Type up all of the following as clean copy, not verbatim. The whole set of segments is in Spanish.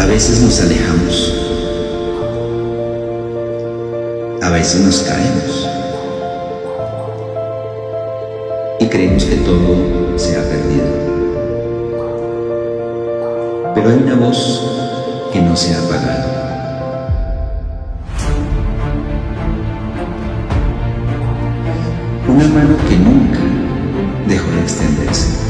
A veces nos alejamos, a veces nos caemos y creemos que todo se ha perdido. Pero hay una voz que no se ha apagado. Una mano que nunca dejó de extenderse.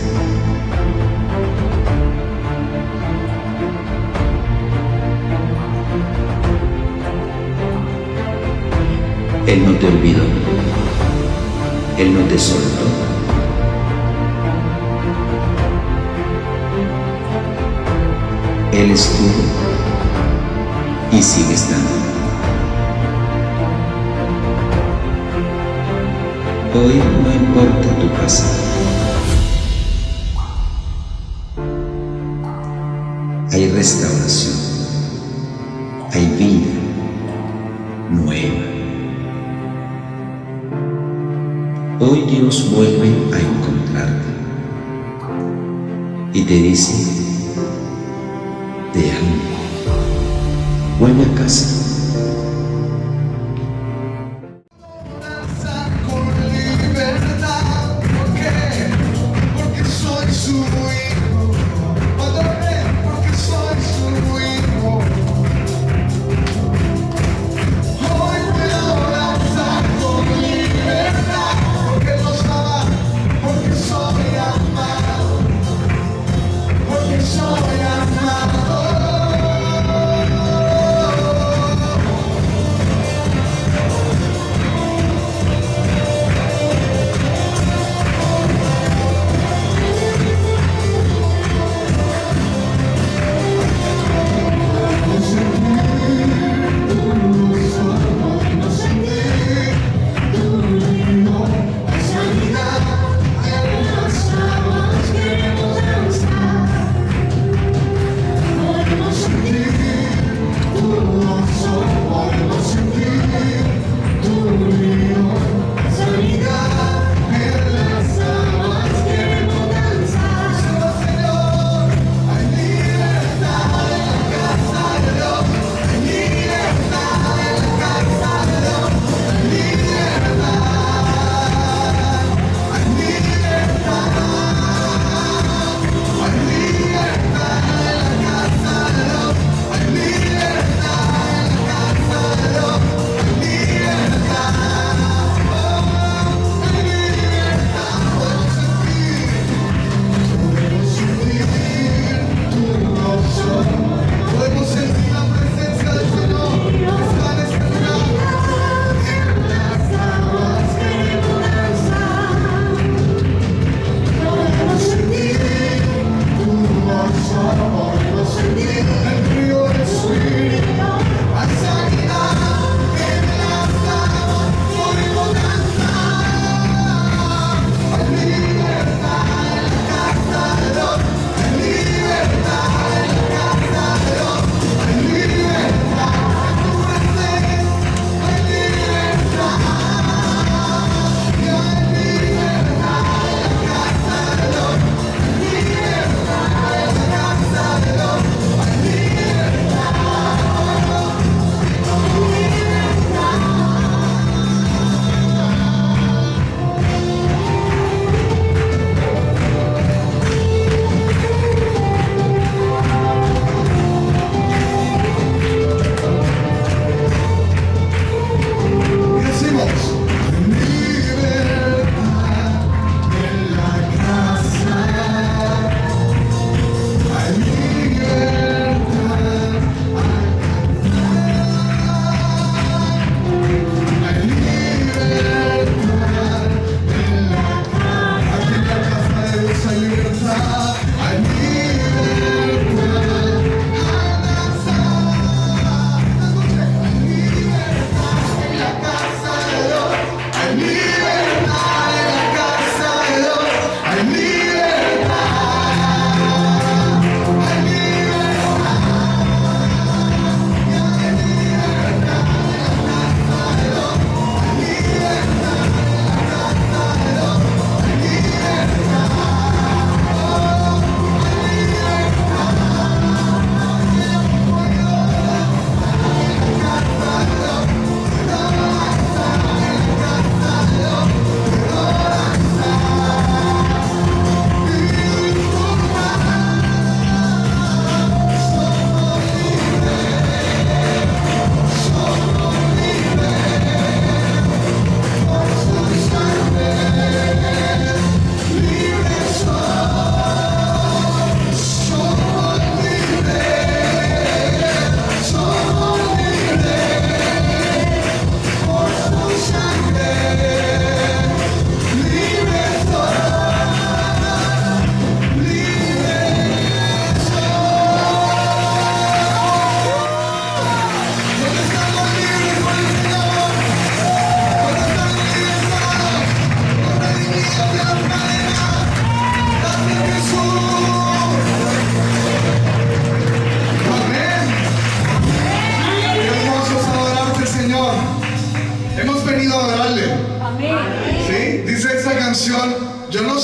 Él no te olvidó, Él no te soltó. Él estuvo y sigue estando. Hoy no importa tu pasado. Hay restauración, hay vida nueva. Hoy Dios vuelve a encontrarte y te dice: te amo, vuelve a casa.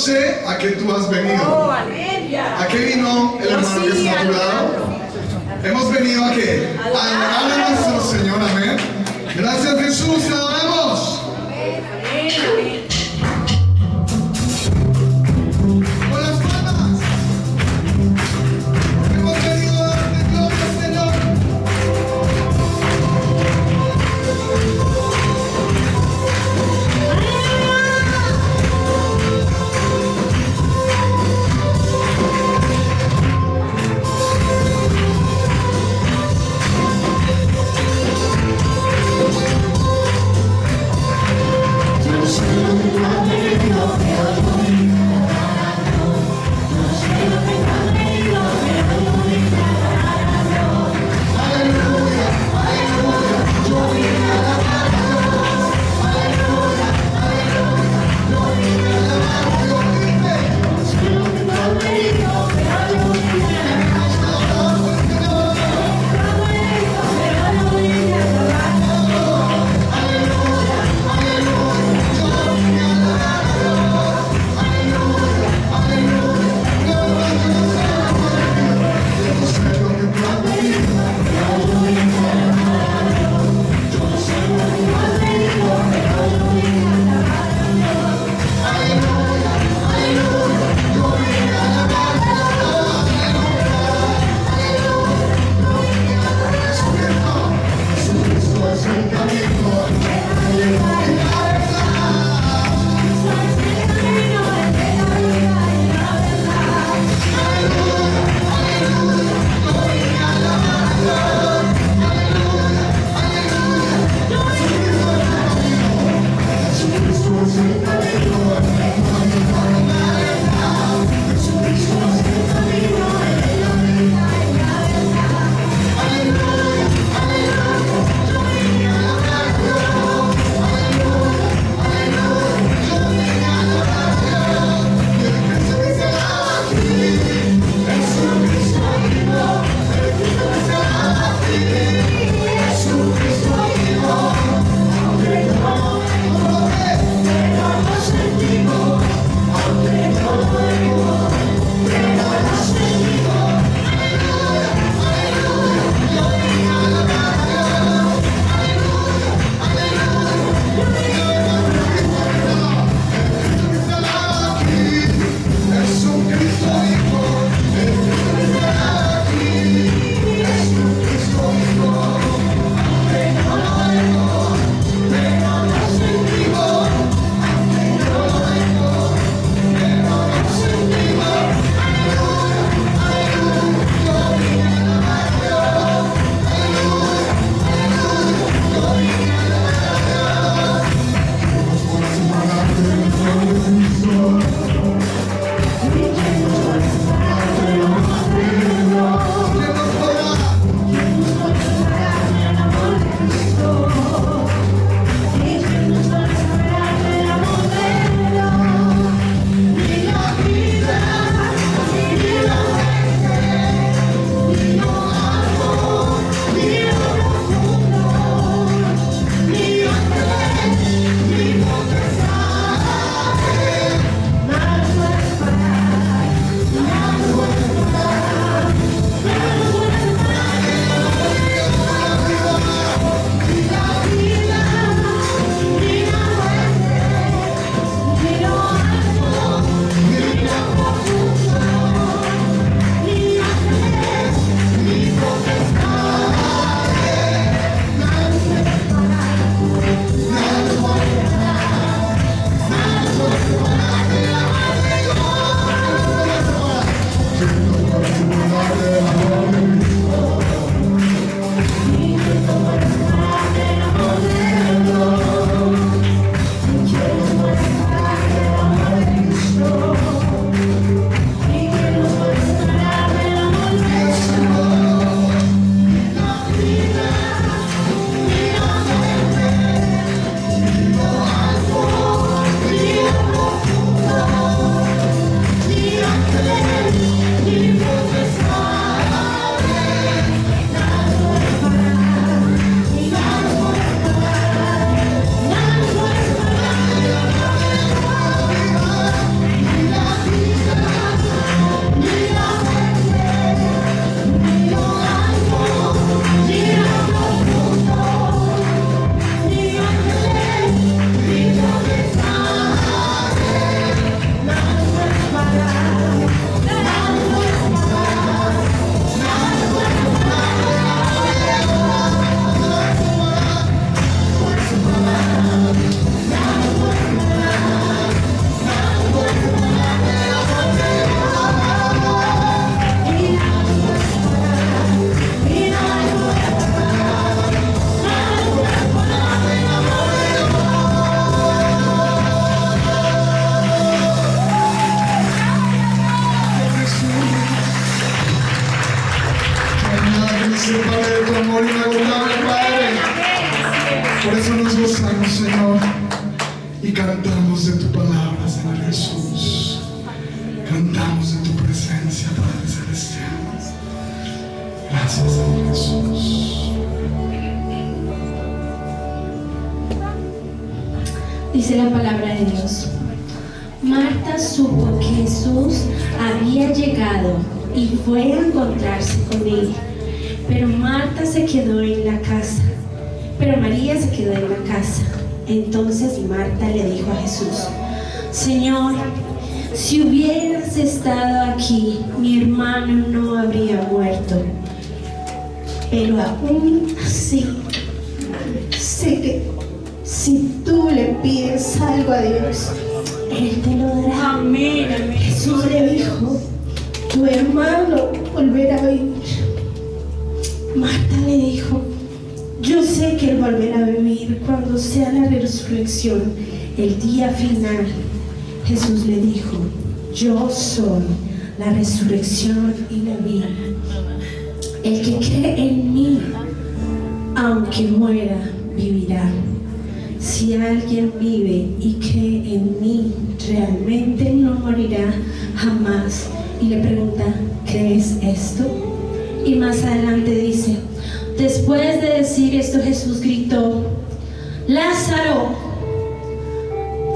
sé a qué tú has venido. Oh, aleluya. ¿A qué vino el hermano que está a tu lado? Hemos venido a qué? A adorar a nuestro Señor, amén. Gracias Jesús, te adoramos. Amén, amén. Con las palmas. Hemos venido a darte gloria, Señor. Yo sé el Padre de tu amor inagotable, Padre. Por eso nos gozamos, Señor, y cantamos de tu palabra, Señor Jesús. Cantamos de tu presencia, Padre Celestial. Gracias, Señor Jesús. Dice la palabra de Dios. Marta supo que Jesús había llegado y fue a encontrarse con él. Pero Marta se quedó en la casa. Pero María se quedó en la casa. Entonces Marta le dijo a Jesús: Señor, si hubieras estado aquí, mi hermano no habría muerto. Pero aún así, sé que si tú le pides algo a Dios, Él te lo dará. Amén, amén. Jesús le dijo: tu hermano volverá a vivir. Marta le dijo: yo sé que Él volverá a vivir cuando sea la resurrección, el día final. Jesús le dijo: yo soy la resurrección y la vida. El que cree en mí, aunque muera, vivirá. Si alguien vive y cree en mí, realmente no morirá jamás. Y le pregunta: ¿crees esto? Y más adelante dice: después de decir esto, Jesús gritó: Lázaro,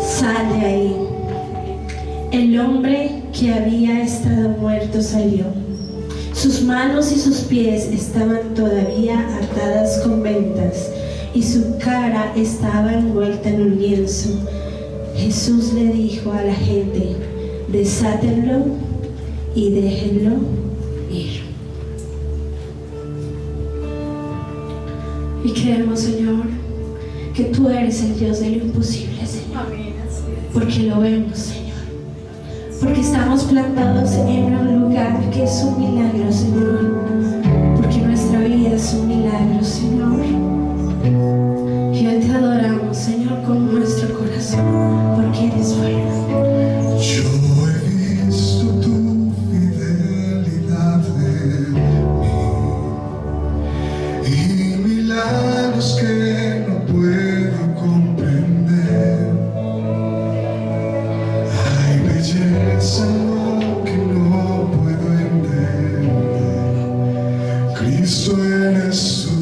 sal de ahí. El hombre que había estado muerto salió. Sus manos y sus pies estaban todavía atadas con vendas y su cara estaba envuelta en un lienzo. Jesús le dijo a la gente: desátenlo y déjenlo ir. Y creemos, Señor, que tú eres el Dios de lo imposible, Señor. Amén, así es. Porque lo vemos, Señor. Porque estamos plantados en un lugar que es un milagro, Señor. Porque nuestra vida es un milagro, Señor. Y hoy te adoramos, Señor, con nuestro corazón, porque eres bueno. Yo he visto tu fidelidad en mí y milagros que no puedo comprender. Hay belleza en lo que no puedo entender. Cristo eres tú.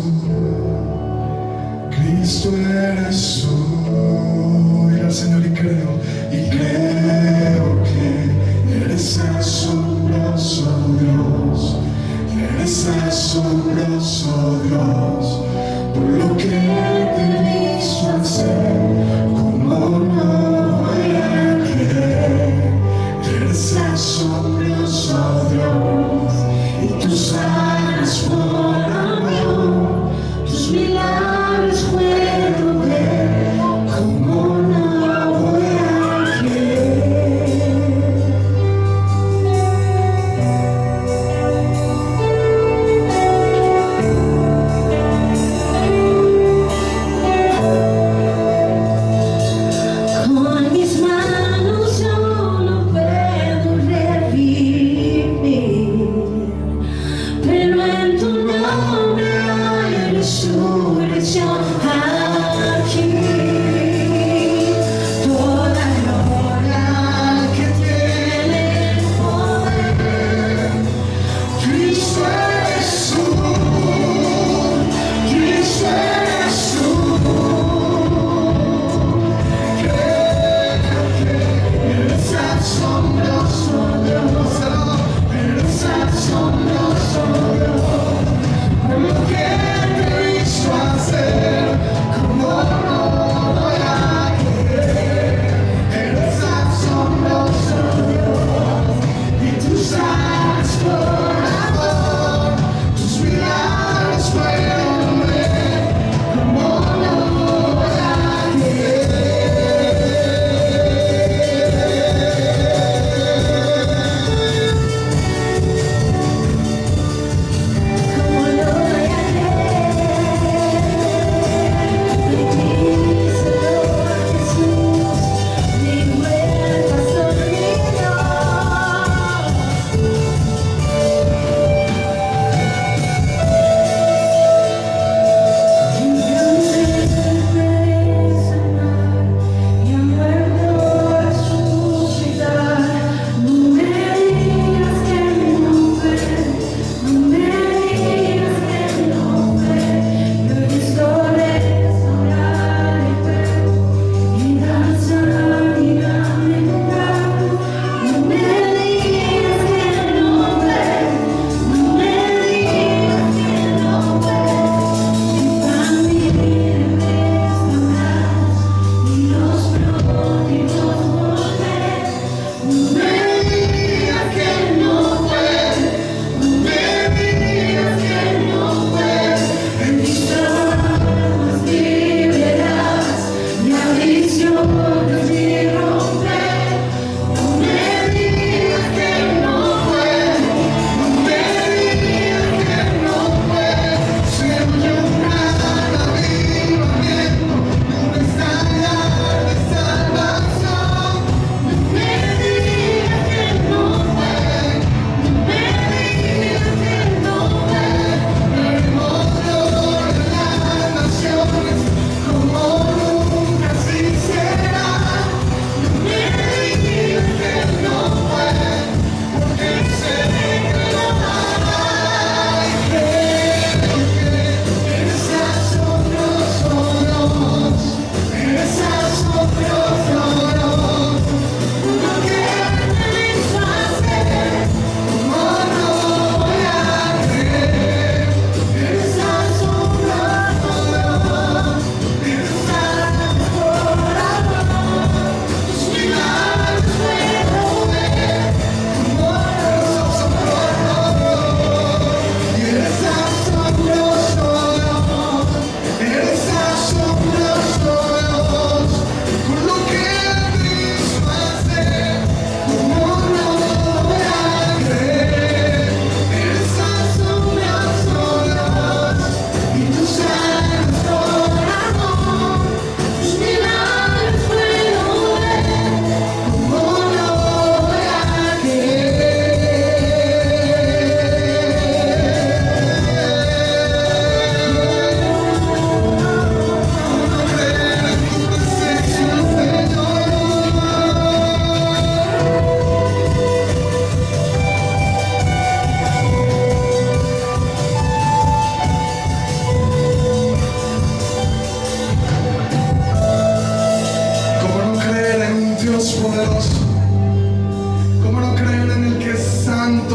Cristo eres tú. Mira al Señor y creo que eres asombroso Dios, eres asombroso Dios, por lo que te he visto hacer, como no voy a creer. Eres asombroso Dios, y tus alas por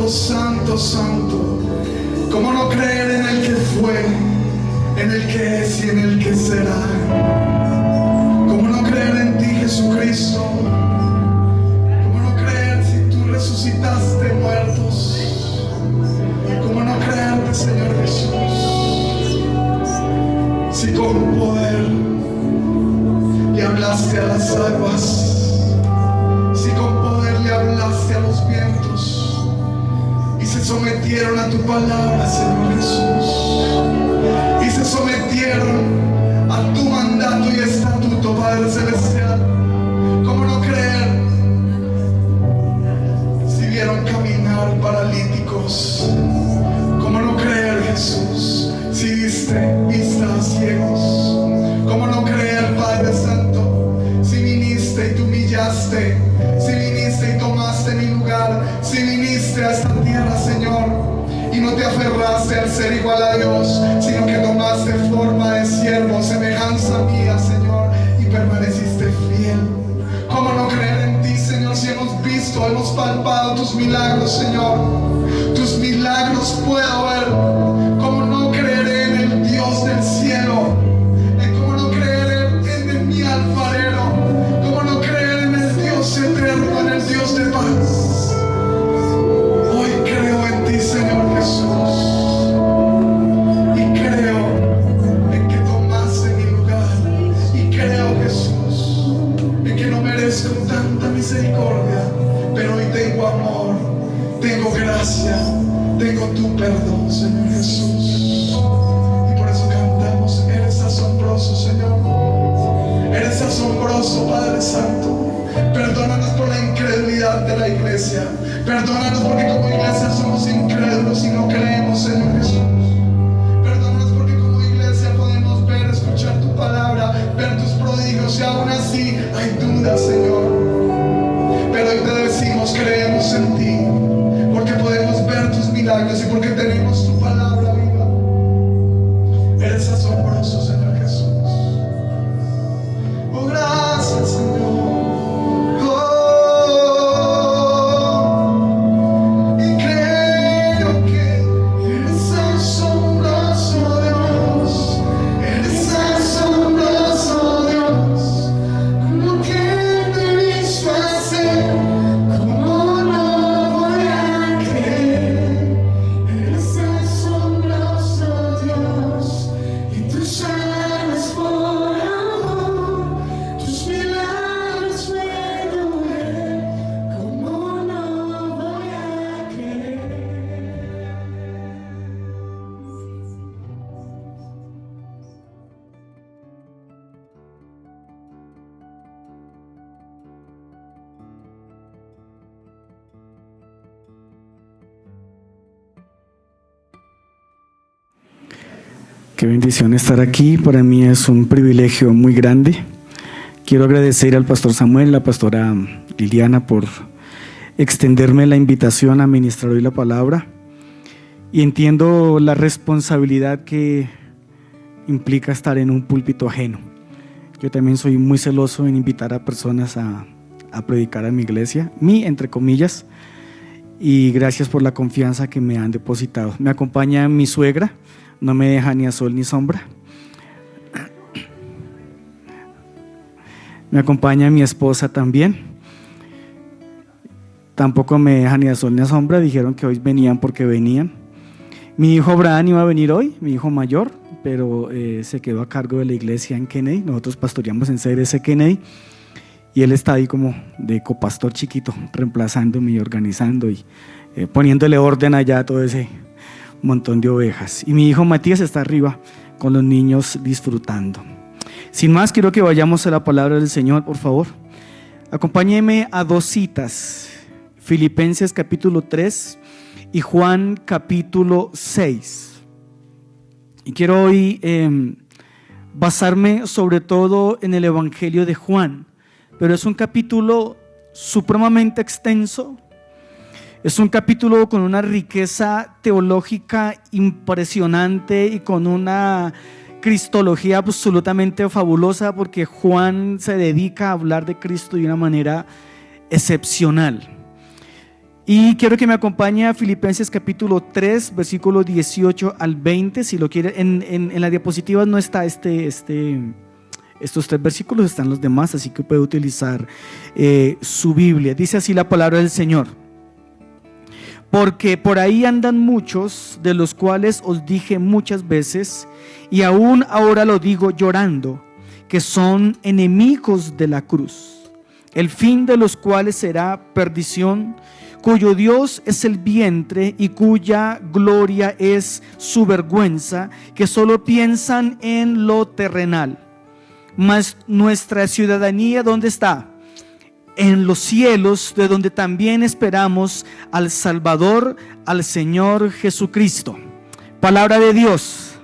santo, santo, santo. ¿Cómo no creer en el que fue, en el que es y en el que será? ¿Cómo no creer en ti, Jesucristo? ¿Cómo no creer si tú resucitaste muertos? ¿Cómo no creerte, Señor Jesús? Si con poder le hablaste a las aguas, si con poder le hablaste a los vientos y se sometieron a tu palabra, Señor Jesús, y se sometieron a tu mandato y estatuto, Padre Celestial. ¿Cómo no creer si vieron caminar paralíticos? ¿Cómo no creer, Jesús, si diste vista a ciegos? ¿Cómo no creer, Padre Santo, si viniste y te humillaste, si viniste y tomaste mi lugar, si viniste a esta tierra, Señor, y no te aferraste al ser igual a Dios, sino que tomaste forma de siervo, semejanza mía, Señor, y permaneciste fiel? ¿Cómo no creer en ti, Señor, si hemos visto, hemos palpado tus milagros, Señor? Tus milagros puedo ver. ¿Cómo no creeré en el Dios del cielo? ¿Cómo no creer en mi alfarero? ¿Cómo no creer en el Dios eterno, en el Dios de paz? Hoy creo en ti, Señor Jesús, y creo en que tomaste mi lugar, y creo, Jesús, en que no merezco tanta misericordia, pero hoy tengo amor, tengo gracia, tengo tu perdón, Señor Jesús. Y por eso cantamos: eres asombroso, Señor, eres asombroso, Padre Santo. Perdónanos por la incredulidad de la iglesia, perdónanos porque como iglesia somos incrédulos y no creemos, Señor Jesús. Perdónanos porque como iglesia podemos ver, escuchar tu palabra, ver tus prodigios, y aún así hay dudas, Señor. Pero hoy te decimos: creemos en ti, porque podemos ver tus milagros y porque tenemos tu palabra viva. Eres asombroso, Señor Jesús. Oh, gracias, Señor. Qué bendición estar aquí. Para mí es un privilegio muy grande. Quiero agradecer al pastor Samuel, la pastora Liliana, por extenderme la invitación a ministrar hoy la palabra. Y entiendo la responsabilidad que implica estar en un púlpito ajeno. Yo también soy muy celoso en invitar a personas a predicar a mi iglesia, entre comillas, y gracias por la confianza que me han depositado. Me acompaña mi suegra. No me deja ni a sol ni sombra. Me acompaña mi esposa también. Tampoco me deja ni a sol ni a sombra. Dijeron que hoy venían porque venían. Mi hijo Abraham iba a venir hoy, mi hijo mayor, pero se quedó a cargo de la iglesia en Kennedy. Nosotros pastoreamos en CRC Kennedy y él está ahí como de copastor chiquito, reemplazándome y organizando y poniéndole orden allá a todo ese montón de ovejas. Y mi hijo Matías está arriba con los niños disfrutando. Sin más, quiero que vayamos a la palabra del Señor, por favor. Acompáñeme a dos citas: Filipenses capítulo 3 y Juan capítulo 6. Y quiero hoy basarme sobre todo en el Evangelio de Juan, pero es un capítulo supremamente extenso. Es un capítulo con una riqueza teológica impresionante y con una cristología absolutamente fabulosa, porque Juan se dedica a hablar de Cristo de una manera excepcional. Y quiero que me acompañe a Filipenses capítulo 3, versículo 18 al 20. Si lo quiere, en las diapositivas no está estos 3 versículos, están los demás, así que puede utilizar su Biblia. Dice así la palabra del Señor: porque por ahí andan muchos, de los cuales os dije muchas veces, y aún ahora lo digo llorando, que son enemigos de la cruz, el fin de los cuales será perdición, cuyo Dios es el vientre y cuya gloria es su vergüenza, que solo piensan en lo terrenal. Mas nuestra ciudadanía, ¿dónde está? En los cielos, de donde también esperamos al Salvador, al Señor Jesucristo. Palabra de Dios.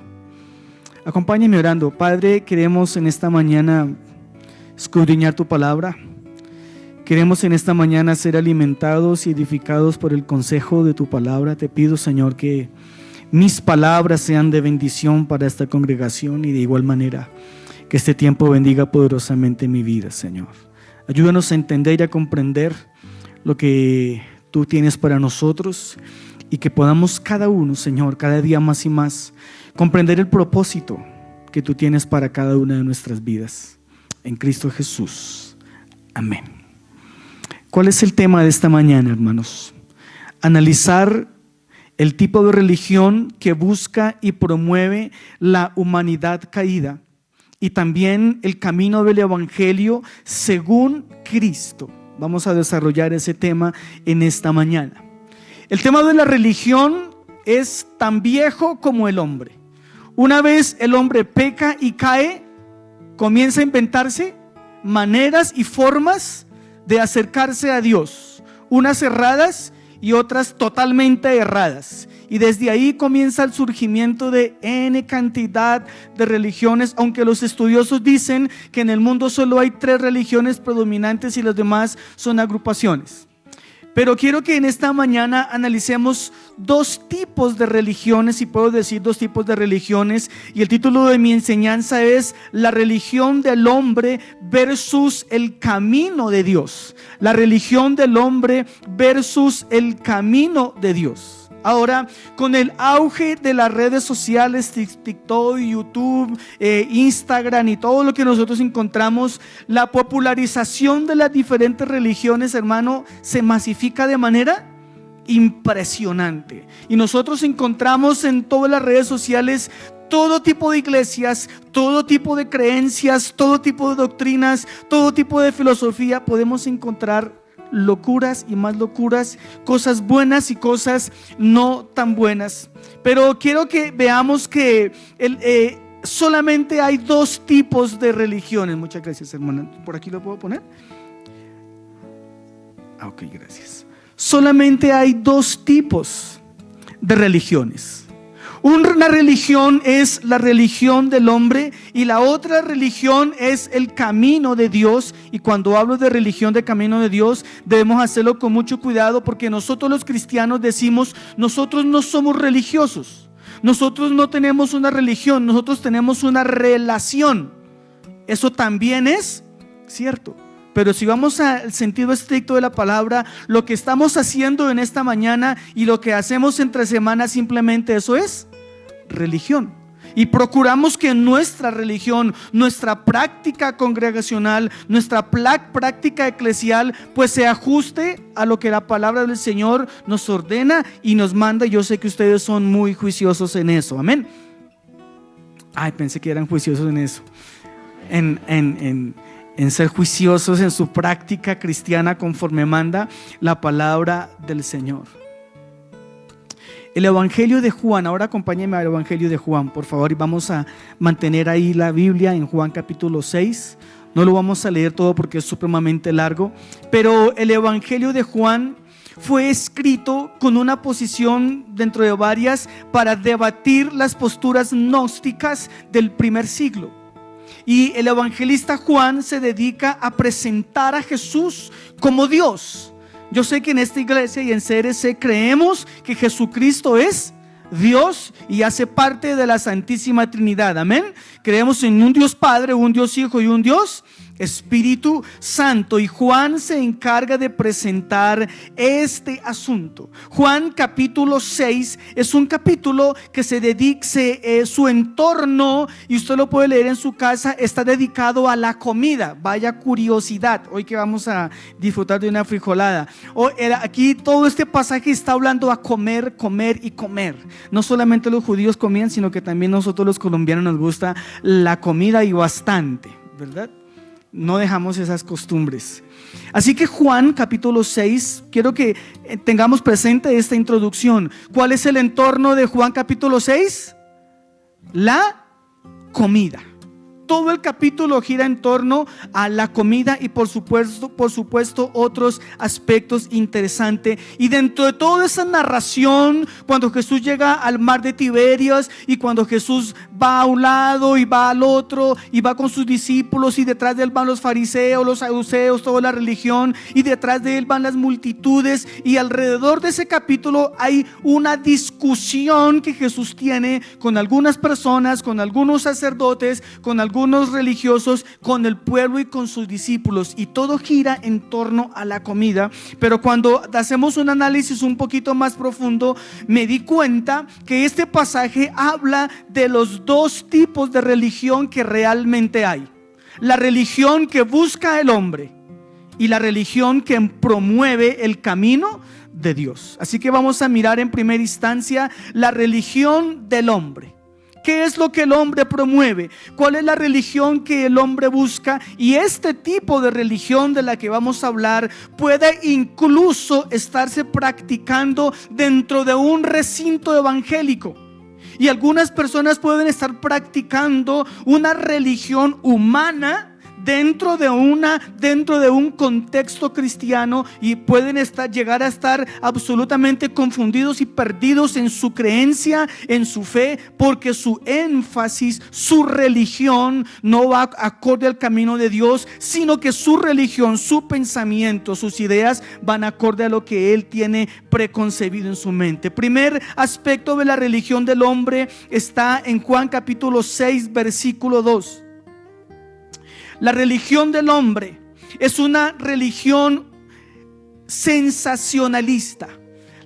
Acompáñenme orando. Padre, queremos en esta mañana escudriñar tu palabra. Queremos en esta mañana ser alimentados y edificados por el consejo de tu palabra. Te pido, Señor, que mis palabras sean de bendición para esta congregación y de igual manera que este tiempo bendiga poderosamente mi vida, Señor. Ayúdanos a entender y a comprender lo que tú tienes para nosotros y que podamos cada uno, Señor, cada día más y más comprender el propósito que tú tienes para cada una de nuestras vidas. En Cristo Jesús. Amén. ¿Cuál es el tema de esta mañana, hermanos? Analizar el tipo de religión que busca y promueve la humanidad caída y también el camino del Evangelio según Cristo. Vamos a desarrollar ese tema en esta mañana. El tema de la religión es tan viejo como el hombre. Una vez el hombre peca y cae, comienza a inventarse maneras y formas de acercarse a Dios, unas erradas y otras totalmente erradas. Y desde ahí comienza el surgimiento de N cantidad de religiones, aunque los estudiosos dicen que en el mundo solo hay 3 religiones predominantes y las demás son agrupaciones. Pero quiero que en esta mañana analicemos 2 tipos de religiones, si puedo decir 2 tipos de religiones, y el título de mi enseñanza es la religión del hombre versus el camino de Dios. La religión del hombre versus el camino de Dios. Ahora, con el auge de las redes sociales, TikTok, YouTube, Instagram y todo lo que nosotros encontramos, la popularización de las diferentes religiones, hermano, se masifica de manera impresionante. Y nosotros encontramos en todas las redes sociales todo tipo de iglesias, todo tipo de creencias, todo tipo de doctrinas, todo tipo de filosofía. Podemos encontrar locuras y más locuras, cosas buenas y cosas no tan buenas. Pero quiero que veamos que solamente hay 2 tipos de religiones. Muchas gracias, hermana. ¿Por aquí lo puedo poner? Ok, gracias. Solamente hay 2 tipos de religiones. Una religión es la religión del hombre y la otra religión es el camino de Dios. Y cuando hablo de religión de camino de Dios, debemos hacerlo con mucho cuidado, porque nosotros los cristianos decimos: nosotros no somos religiosos, nosotros no tenemos una religión, nosotros tenemos una relación. Eso también es cierto. Pero si vamos al sentido estricto de la palabra, lo que estamos haciendo en esta mañana y lo que hacemos entre semanas, simplemente eso es religión. Y procuramos que nuestra religión, nuestra práctica congregacional, nuestra práctica eclesial, pues se ajuste a lo que la palabra del Señor nos ordena y nos manda. Yo sé que ustedes son muy juiciosos en eso, amén. Ay, pensé que eran juiciosos en eso, en ser juiciosos en su práctica cristiana conforme manda la palabra del Señor. El Evangelio de Juan, ahora acompáñenme al Evangelio de Juan, por favor, y vamos a mantener ahí la Biblia en Juan capítulo 6. No lo vamos a leer todo porque es supremamente largo, pero el Evangelio de Juan fue escrito con una posición dentro de varias para debatir las posturas gnósticas del primer siglo. Y el evangelista Juan se dedica a presentar a Jesús como Dios. Yo sé que en esta iglesia y en CRC creemos que Jesucristo es Dios y hace parte de la Santísima Trinidad, amén. Creemos en un Dios Padre, un Dios Hijo y un Dios Espíritu Santo, y Juan se encarga de presentar este asunto. Juan capítulo 6 es un capítulo que se dedica, su entorno, y usted lo puede leer en su casa, está dedicado a la comida. Vaya curiosidad, hoy que vamos a disfrutar de una frijolada. Aquí todo este pasaje está hablando a comer, comer y comer. No solamente los judíos comían, sino que también nosotros los colombianos nos gusta la comida, y bastante, ¿verdad? No dejamos esas costumbres. Así que Juan capítulo 6, quiero que tengamos presente esta introducción. ¿Cuál es el entorno de Juan capítulo 6? La comida. Todo el capítulo gira en torno a la comida y por supuesto otros aspectos interesantes. Y dentro de toda esa narración, cuando Jesús llega al mar de Tiberias, y cuando Jesús va a un lado y va al otro, y va con sus discípulos, y detrás de él van los fariseos, los saduceos, toda la religión, y detrás de él van las multitudes, y alrededor de ese capítulo hay una discusión que Jesús tiene con algunas personas, con algunos sacerdotes, con algunos religiosos, con el pueblo y con sus discípulos, y todo gira en torno a la comida. Pero cuando hacemos un análisis un poquito más profundo, me di cuenta que este pasaje habla de los dos tipos de religión que realmente hay: la religión que busca el hombre y la religión que promueve el camino de Dios. Así que vamos a mirar en primera instancia la religión del hombre. ¿Qué es lo que el hombre promueve? ¿Cuál es la religión que el hombre busca? Y este tipo de religión de la que vamos a hablar puede incluso estarse practicando dentro de un recinto evangélico. Y algunas personas pueden estar practicando una religión humana dentro de un contexto cristiano, y pueden llegar a estar absolutamente confundidos y perdidos en su creencia, en su fe, porque su énfasis, su religión no va acorde al camino de Dios, sino que su religión, su pensamiento, sus ideas van acorde a lo que él tiene preconcebido en su mente. Primer aspecto de la religión del hombre está en Juan capítulo 6 versículo 2. La religión del hombre es una religión sensacionalista.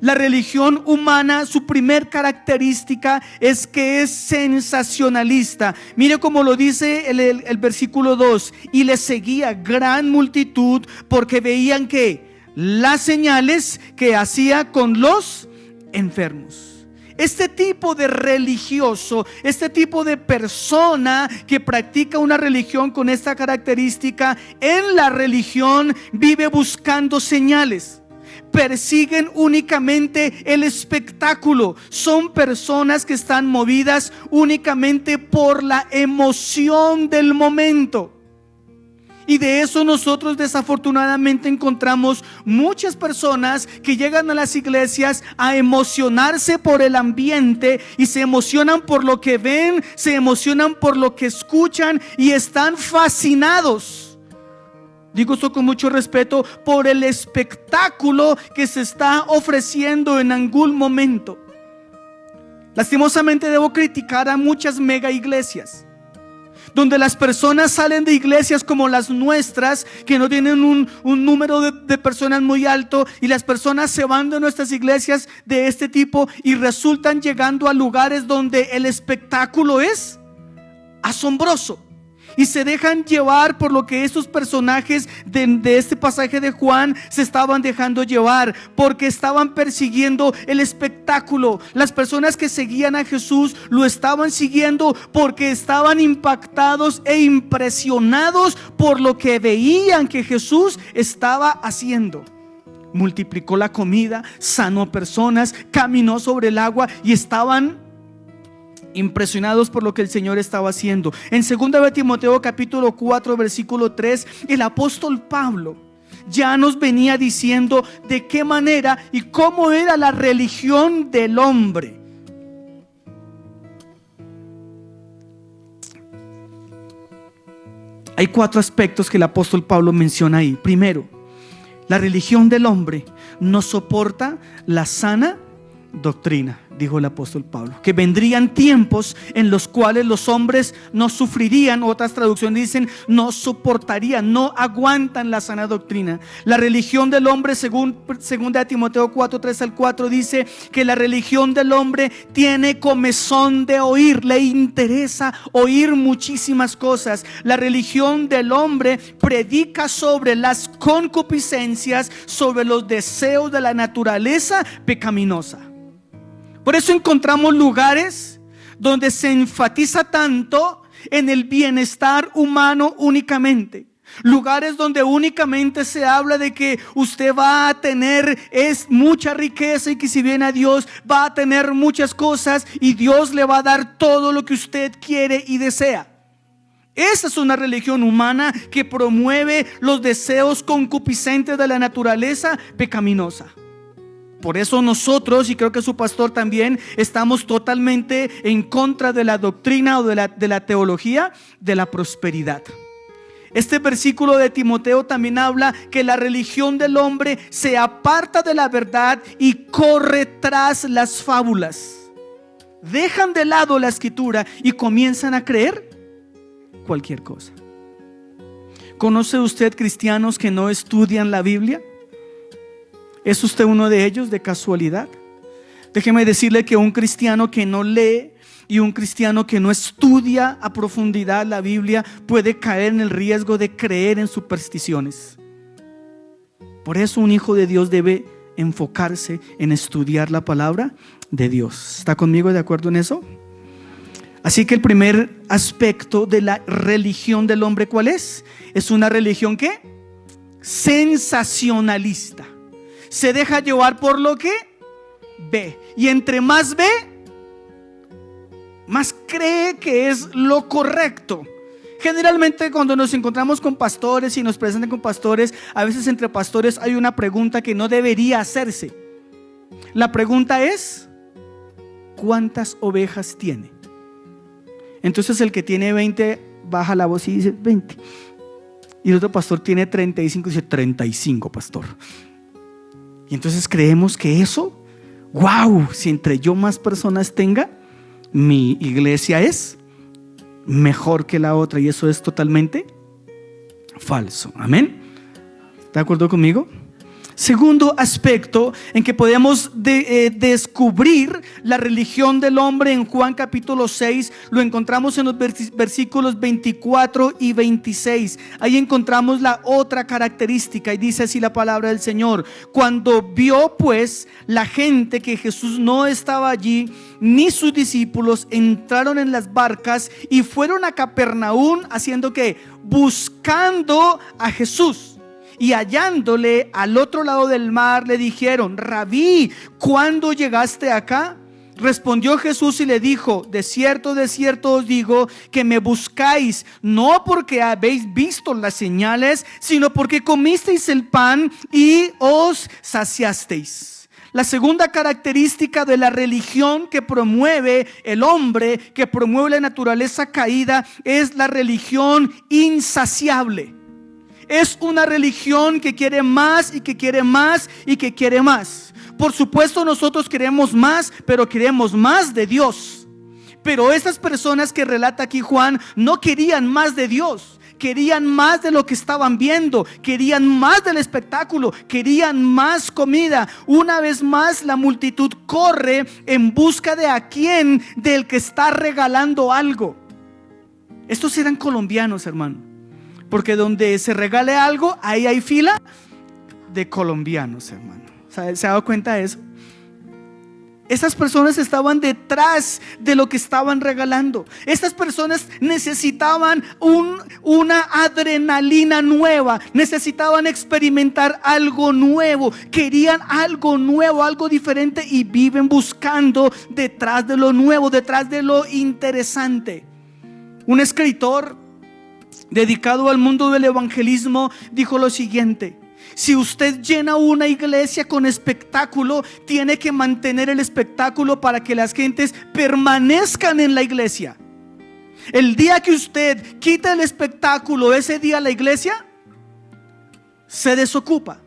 La religión humana, su primer característica es que es sensacionalista. Mire cómo lo dice el versículo 2: y le seguía gran multitud porque veían que las señales que hacía con los enfermos. Este tipo de religioso, este tipo de persona que practica una religión con esta característica, en la religión vive buscando señales. Persiguen únicamente el espectáculo. Son personas que están movidas únicamente por la emoción del momento. Y de eso nosotros desafortunadamente encontramos muchas personas que llegan a las iglesias a emocionarse por el ambiente, y se emocionan por lo que ven, se emocionan por lo que escuchan, y están fascinados, digo esto con mucho respeto, por el espectáculo que se está ofreciendo en algún momento. Lastimosamente debo criticar a muchas mega iglesias, donde las personas salen de iglesias como las nuestras, que no tienen un número de personas muy alto, y las personas se van de nuestras iglesias de este tipo y resultan llegando a lugares donde el espectáculo es asombroso, y se dejan llevar por lo que estos personajes de este pasaje de Juan se estaban dejando llevar, porque estaban persiguiendo el espectáculo. Las personas que seguían a Jesús lo estaban siguiendo porque estaban impactados e impresionados por lo que veían que Jesús estaba haciendo. Multiplicó la comida, sanó personas, caminó sobre el agua, y estaban impresionados por lo que el Señor estaba haciendo. En 2 de Timoteo capítulo 4 versículo 3, el apóstol Pablo ya nos venía diciendo de qué manera y cómo era la religión del hombre. Hay 4 aspectos que el apóstol Pablo menciona ahí. Primero, la religión del hombre no soporta la sana doctrina. dijo el apóstol Pablo, que vendrían tiempos en los cuales los hombres no sufrirían, otras traducciones dicen no soportarían, no aguantan la sana doctrina. La religión del hombre, según 2 Timoteo 4, 3 al 4, dice que la religión del hombre tiene comezón de oír, le interesa oír muchísimas cosas. La religión del hombre predica sobre las concupiscencias, sobre los deseos de la naturaleza pecaminosa. Por eso encontramos lugares donde se enfatiza tanto en el bienestar humano únicamente. Lugares donde únicamente se habla de que usted va a tener mucha riqueza y que si viene a Dios va a tener muchas cosas y Dios le va a dar todo lo que usted quiere y desea. Esa es una religión humana que promueve los deseos concupiscentes de la naturaleza pecaminosa. Por eso nosotros, y creo que su pastor también, estamos totalmente en contra de la doctrina o de la teología de la prosperidad. Este versículo de Timoteo también habla que la religión del hombre se aparta de la verdad y corre tras las fábulas. Dejan de lado la escritura y comienzan a creer cualquier cosa. ¿Conoce usted cristianos que no estudian la Biblia? ¿Es usted uno de ellos de casualidad? Déjeme decirle que un cristiano que no lee y un cristiano que no estudia a profundidad la Biblia puede caer en el riesgo de creer en supersticiones. Por eso un hijo de Dios debe enfocarse en estudiar la palabra de Dios. ¿Está conmigo de acuerdo en eso? Así que el primer aspecto de la religión del hombre, ¿cuál es? Es una religión ¿qué? Sensacionalista. Se deja llevar por lo que ve, y entre más ve, más cree que es lo correcto. Generalmente cuando nos encontramos con pastores y nos presentan con pastores, a veces entre pastores hay una pregunta que no debería hacerse. La pregunta es: ¿cuántas ovejas tiene? Entonces el que tiene 20 baja la voz y dice 20, y el otro pastor tiene 35 y dice 35, pastor. Y entonces creemos que eso, wow, si entre yo más personas tenga, mi iglesia es mejor que la otra, y eso es totalmente falso. Amén. ¿Está de acuerdo conmigo? Segundo aspecto en que podemos descubrir la religión del hombre en Juan capítulo 6, lo encontramos en los versículos 24 y 26. Ahí encontramos la otra característica, y dice así la palabra del Señor: cuando vio pues la gente que Jesús no estaba allí, ni sus discípulos, entraron en las barcas y fueron a Capernaum, haciendo que buscando a Jesús. Y hallándole al otro lado del mar, le dijeron: Rabí, ¿cuándo llegaste acá? Respondió Jesús y le dijo: de cierto os digo que me buscáis, no porque habéis visto las señales, sino porque comisteis el pan y os saciasteis. La segunda característica de la religión que promueve el hombre, que promueve la naturaleza caída, es la religión insaciable. Es una religión que quiere más y que quiere más y que quiere más. Por supuesto nosotros queremos más, pero queremos más de Dios. Pero estas personas que relata aquí Juan no querían más de Dios, querían más de lo que estaban viendo, querían más del espectáculo, querían más comida. Una vez más la multitud corre en busca de a quién, del que está regalando algo. Estos eran colombianos, hermano, porque donde se regale algo, ahí hay fila de colombianos, hermano. ¿Se ha dado cuenta de eso? Estas personas estaban detrás de lo que estaban regalando. Estas personas necesitaban una adrenalina nueva, necesitaban experimentar algo nuevo, querían algo nuevo, algo diferente, y viven buscando detrás de lo nuevo, detrás de lo interesante. Un escritor dedicado al mundo del evangelismo dijo lo siguiente: si usted llena una iglesia con espectáculo, tiene que mantener el espectáculo para que las gentes permanezcan en la iglesia. El día que usted quita el espectáculo, ese día la iglesia se desocupa.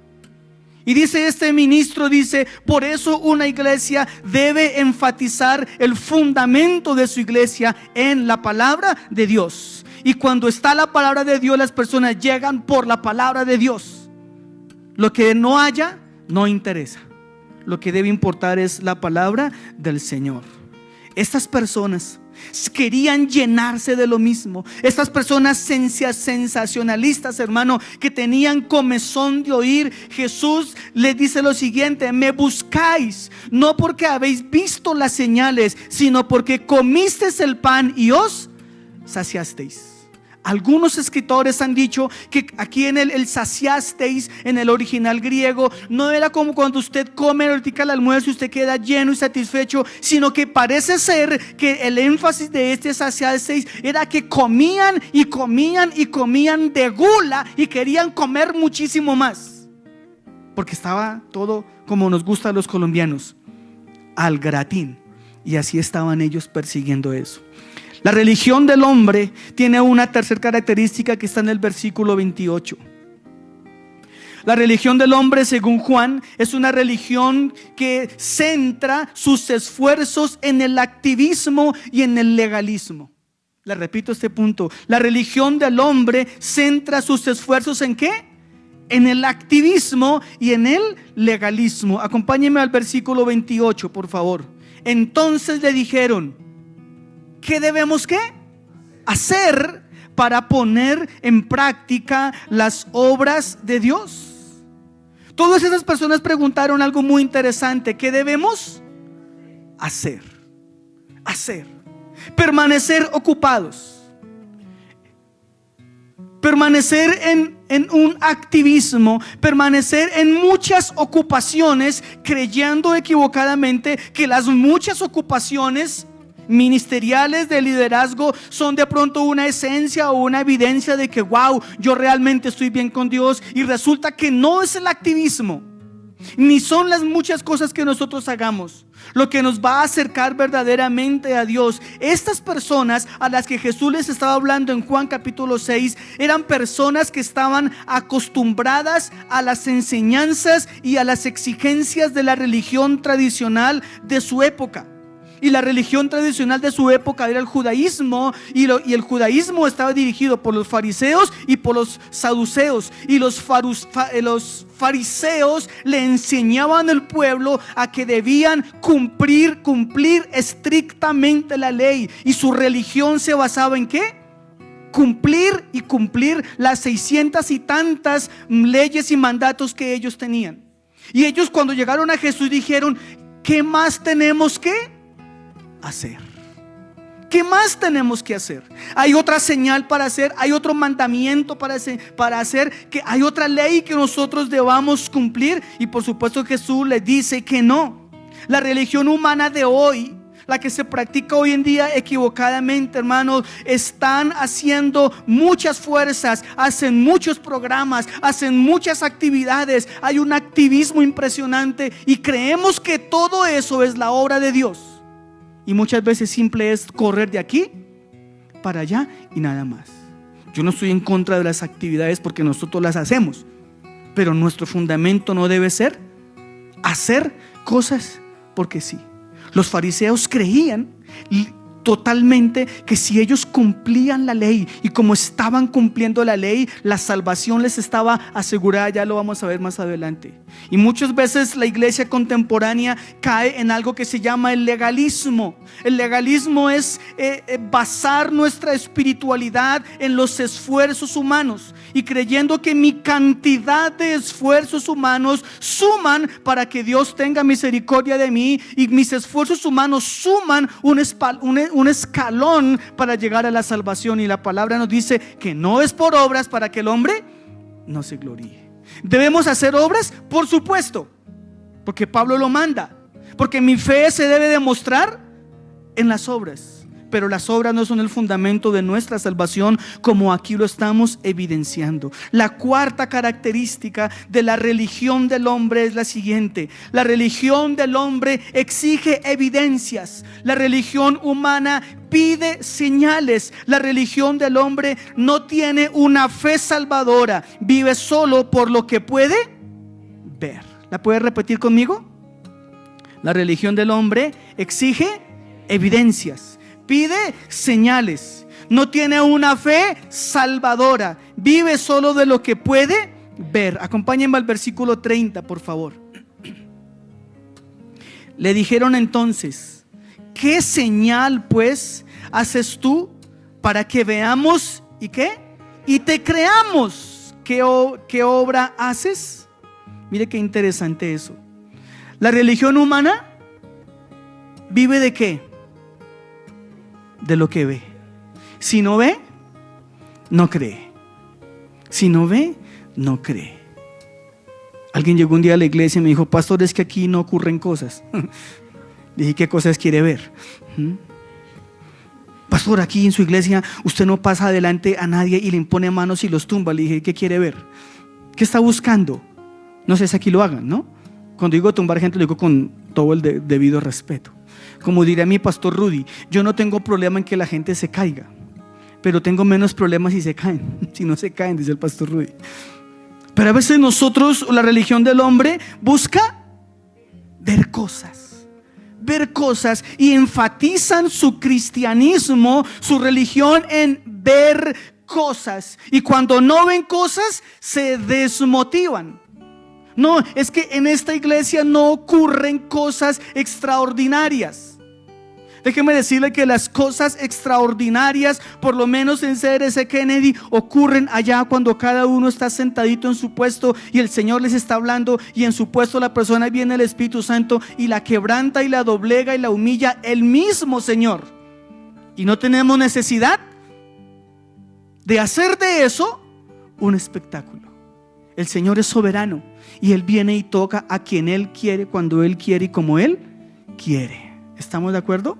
Y dice este ministro, dice, por eso una iglesia debe enfatizar el fundamento de su iglesia en la palabra de Dios. Y cuando está la palabra de Dios, las personas llegan por la palabra de Dios. Lo que no haya, no interesa. Lo que debe importar es la palabra del Señor. Estas personas querían llenarse de lo mismo. Estas personas sensacionalistas, hermano, que tenían comezón de oír. Jesús les dice lo siguiente: me buscáis no porque habéis visto las señales, sino porque comisteis el pan y os saciasteis. Algunos escritores han dicho que aquí en el saciasteis, en el original griego, no era como cuando usted come ahorita el almuerzo y usted queda lleno y satisfecho, sino que parece ser que el énfasis de este saciasteis era que comían y comían y comían de gula y querían comer muchísimo más, porque estaba todo como nos gusta a los colombianos, al gratín. Y así estaban ellos persiguiendo eso. La religión del hombre tiene una tercera característica que está en el versículo 28. La religión del hombre, según Juan, es una religión que centra sus esfuerzos en el activismo y en el legalismo. Le repito este punto: la religión del hombre centra sus esfuerzos ¿en qué? En el activismo y en el legalismo. Acompáñenme al versículo 28, por favor. Entonces le dijeron: ¿qué debemos hacer para poner en práctica las obras de Dios? Todas esas personas preguntaron algo muy interesante: ¿qué debemos hacer? Permanecer ocupados, permanecer en un activismo, permanecer en muchas ocupaciones, creyendo equivocadamente que las muchas ocupaciones ministeriales de liderazgo son de pronto una esencia o una evidencia de que wow, yo realmente estoy bien con Dios. Y resulta que no es el activismo, ni son las muchas cosas que nosotros hagamos lo que nos va a acercar verdaderamente a Dios. Estas personas a las que Jesús les estaba hablando en Juan capítulo 6 eran personas que estaban acostumbradas a las enseñanzas y a las exigencias de la religión tradicional de su época. Y la religión tradicional de su época era el judaísmo, y el judaísmo estaba dirigido por los fariseos y por los saduceos. Y los fariseos le enseñaban al pueblo a que debían cumplir estrictamente la ley. Y su religión se basaba ¿en qué? Cumplir las 600 y tantas leyes y mandatos que ellos tenían. Y ellos, cuando llegaron a Jesús, dijeron: ¿qué más tenemos que hacer? ¿Qué más tenemos que hacer? Hay otra señal para hacer, hay otro mandamiento para hacer, que hay otra ley que nosotros debamos cumplir. Y por supuesto Jesús les dice que no. La religión humana de hoy, la que se practica hoy en día equivocadamente, hermanos, están haciendo muchas fuerzas, hacen muchos programas, hacen muchas actividades, hay un activismo impresionante y creemos que todo eso es la obra de Dios. Y muchas veces simple es correr de aquí para allá y nada más. Yo no estoy en contra de las actividades porque nosotros las hacemos, pero nuestro fundamento no debe ser hacer cosas porque sí. Los fariseos creían totalmente que si ellos cumplían la ley, y como estaban cumpliendo la ley, la salvación les estaba asegurada. Ya lo vamos a ver más adelante. Y muchas veces la iglesia contemporánea cae en algo que se llama el legalismo. El legalismo es basar nuestra espiritualidad en los esfuerzos humanos, y creyendo que mi cantidad de esfuerzos humanos suman para que Dios tenga misericordia de mí, y mis esfuerzos humanos suman un escalón para llegar a la salvación. Y la palabra nos dice que no es por obras para que el hombre no se gloríe. ¿Debemos hacer obras? Por supuesto, porque Pablo lo manda, porque mi fe se debe demostrar en las obras. Pero las obras no son el fundamento de nuestra salvación, como aquí lo estamos evidenciando. La cuarta característica de la religión del hombre es la siguiente: la religión del hombre exige evidencias. La religión humana pide señales. La religión del hombre no tiene una fe salvadora, vive solo por lo que puede ver. ¿La puedes repetir conmigo? La religión del hombre exige evidencias, pide señales, no tiene una fe salvadora, vive solo de lo que puede ver. Acompáñenme al versículo 30, por favor. Le dijeron entonces: ¿qué señal pues haces tú para que veamos y qué? Y te creamos. ¿Qué obra haces? Mire qué interesante eso. La religión humana vive ¿de qué? De lo que ve. Si no ve, no cree. Si no ve, no cree. Alguien llegó un día a la iglesia y me dijo: pastor, es que aquí no ocurren cosas. Dije: ¿qué cosas quiere ver? Pastor, aquí en su iglesia usted no pasa adelante a nadie y le impone manos y los tumba. Le dije: ¿qué quiere ver? ¿Qué está buscando? No sé si aquí lo hagan, ¿no? Cuando digo tumbar gente, lo digo con todo el debido respeto. Como diría mi pastor Rudy, yo no tengo problema en que la gente se caiga, pero tengo menos problemas si se caen. Si no se caen, dice el pastor Rudy. Pero a veces nosotros, la religión del hombre, busca ver cosas y enfatizan su cristianismo, su religión en ver cosas, y cuando no ven cosas se desmotivan. No, es que en esta iglesia no ocurren cosas extraordinarias. Déjeme decirle que las cosas extraordinarias, por lo menos en CRC Kennedy, ocurren allá cuando cada uno está sentadito en su puesto y el Señor les está hablando, y en su puesto la persona viene el Espíritu Santo y la quebranta y la doblega y la humilla el mismo Señor. Y no tenemos necesidad de hacer de eso un espectáculo. El Señor es soberano y Él viene y toca a quien Él quiere, cuando Él quiere y como Él quiere. ¿Estamos de acuerdo?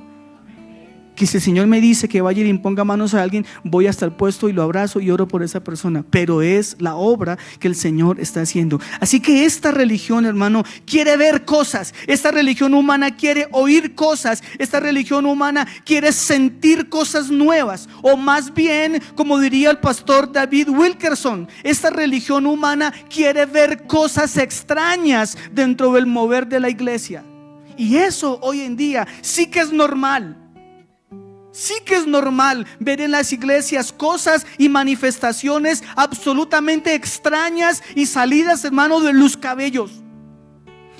Que si el Señor me dice que vaya y le imponga manos a alguien, voy hasta el puesto y lo abrazo y oro por esa persona, pero es la obra que el Señor está haciendo. Así que esta religión, hermano, quiere ver cosas. Esta religión humana quiere oír cosas. Esta religión humana quiere sentir cosas nuevas, o más bien, como diría el pastor David Wilkerson, esta religión humana quiere ver cosas extrañas dentro del mover de la iglesia. Y eso hoy en día sí que es normal. Sí que es normal ver en las iglesias cosas y manifestaciones absolutamente extrañas y salidas, hermano, de los cabellos.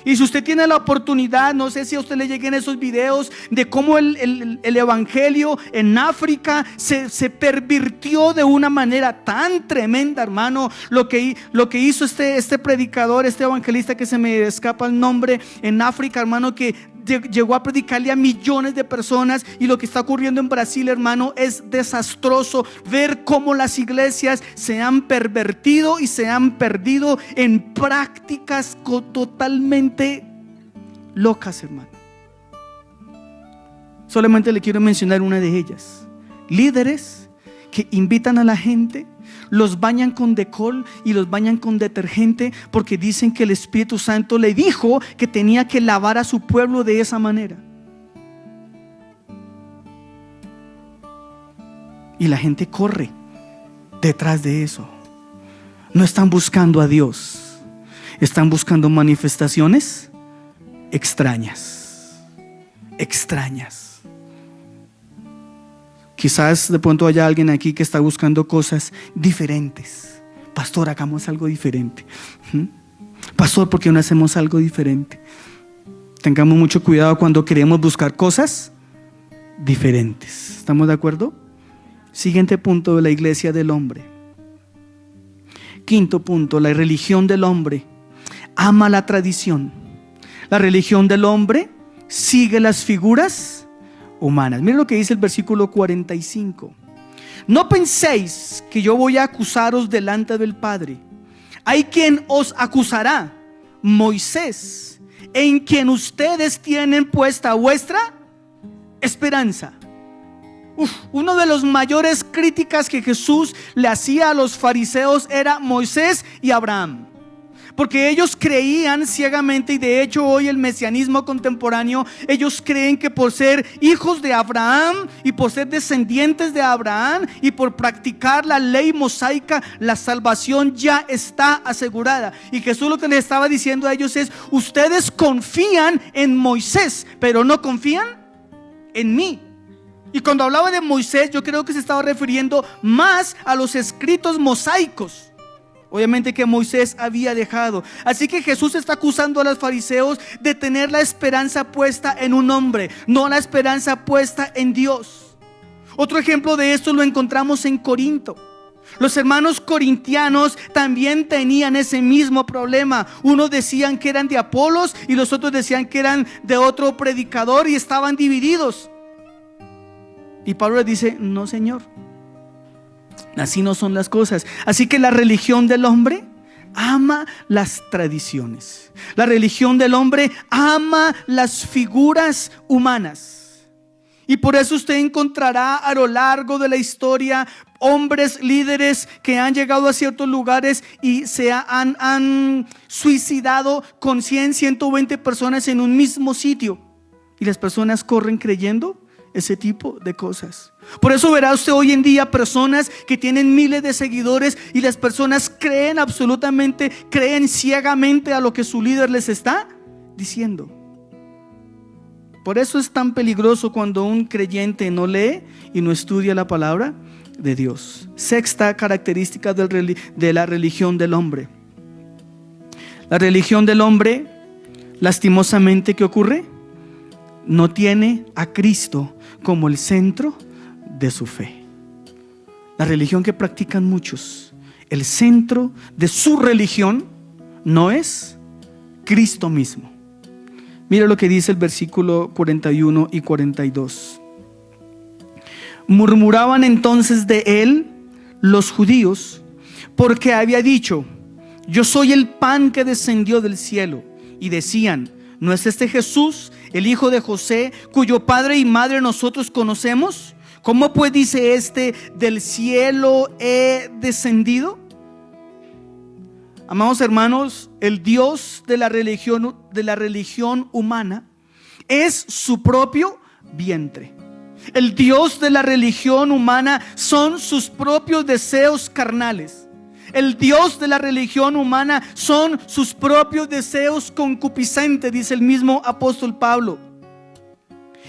Y si usted tiene la oportunidad, no sé si a usted le lleguen esos videos de cómo el evangelio en África se pervirtió de una manera tan tremenda, hermano. Lo que hizo este predicador, este evangelista que se me escapa el nombre, en África, hermano, que llegó a predicarle a millones de personas. Y lo que está ocurriendo en Brasil, hermano, es desastroso. Ver cómo las iglesias se han pervertido y se han perdido en prácticas totalmente locas, hermano. Solamente le quiero mencionar una de ellas: líderes que invitan a la gente, los bañan con decol y los bañan con detergente, porque dicen que el Espíritu Santo le dijo que tenía que lavar a su pueblo de esa manera. Y la gente corre detrás de eso. No están buscando a Dios, están buscando manifestaciones extrañas. Quizás de pronto haya alguien aquí que está buscando cosas diferentes. Pastor, hagamos algo diferente. Pastor, ¿por qué no hacemos algo diferente? Tengamos mucho cuidado cuando queremos buscar cosas diferentes. ¿Estamos de acuerdo? Siguiente punto de la iglesia del hombre. Quinto punto: la religión del hombre ama la tradición. La religión del hombre sigue las figuras humanas. Miren lo que dice el versículo 45. No penséis que yo voy a acusaros delante del Padre. Hay quien os acusará, Moisés, en quien ustedes tienen puesta vuestra esperanza. Uno de los mayores críticas que Jesús le hacía a los fariseos era Moisés y Abraham. Porque ellos creían ciegamente, y de hecho hoy el mesianismo contemporáneo, ellos creen que por ser hijos de Abraham y por ser descendientes de Abraham y por practicar la ley mosaica, la salvación ya está asegurada. Y Jesús lo que les estaba diciendo a ellos es: ustedes confían en Moisés, pero no confían en mí. Y cuando hablaba de Moisés, yo creo que se estaba refiriendo más a los escritos mosaicos, obviamente, que Moisés había dejado. Así que Jesús está acusando a los fariseos de tener la esperanza puesta en un hombre, no la esperanza puesta en Dios. Otro ejemplo de esto lo encontramos en Corinto. Los hermanos corintianos también tenían ese mismo problema. Unos decían que eran de Apolos y los otros decían que eran de otro predicador, y estaban divididos. Y Pablo les dice: no, Señor, así no son las cosas. Así que la religión del hombre ama las tradiciones. La religión del hombre ama las figuras humanas. Y por eso usted encontrará a lo largo de la historia hombres líderes que han llegado a ciertos lugares y han suicidado con 100, 120 personas en un mismo sitio. Y las personas corren creyendo ese tipo de cosas. Por eso verá usted hoy en día personas que tienen miles de seguidores y las personas creen absolutamente, creen ciegamente a lo que su líder les está diciendo. Por eso es tan peligroso cuando un creyente no lee y no estudia la palabra de Dios. Sexta característica de la religión del hombre. La religión del hombre, lastimosamente, ¿qué ocurre? No tiene a Cristo como el centro de su fe. La religión que practican muchos, el centro de su religión no es Cristo mismo. Mira lo que dice el versículo 41 y 42. Murmuraban entonces de él los judíos, porque había dicho: yo soy el pan que descendió del cielo. Y decían: ¿no es este Jesús, el hijo de José, cuyo padre y madre nosotros conocemos? ¿Cómo pues dice este: del cielo he descendido? Amados hermanos, el Dios de la religión humana es su propio vientre. El Dios de la religión humana son sus propios deseos carnales. El Dios de la religión humana son sus propios deseos concupiscentes, dice el mismo apóstol Pablo.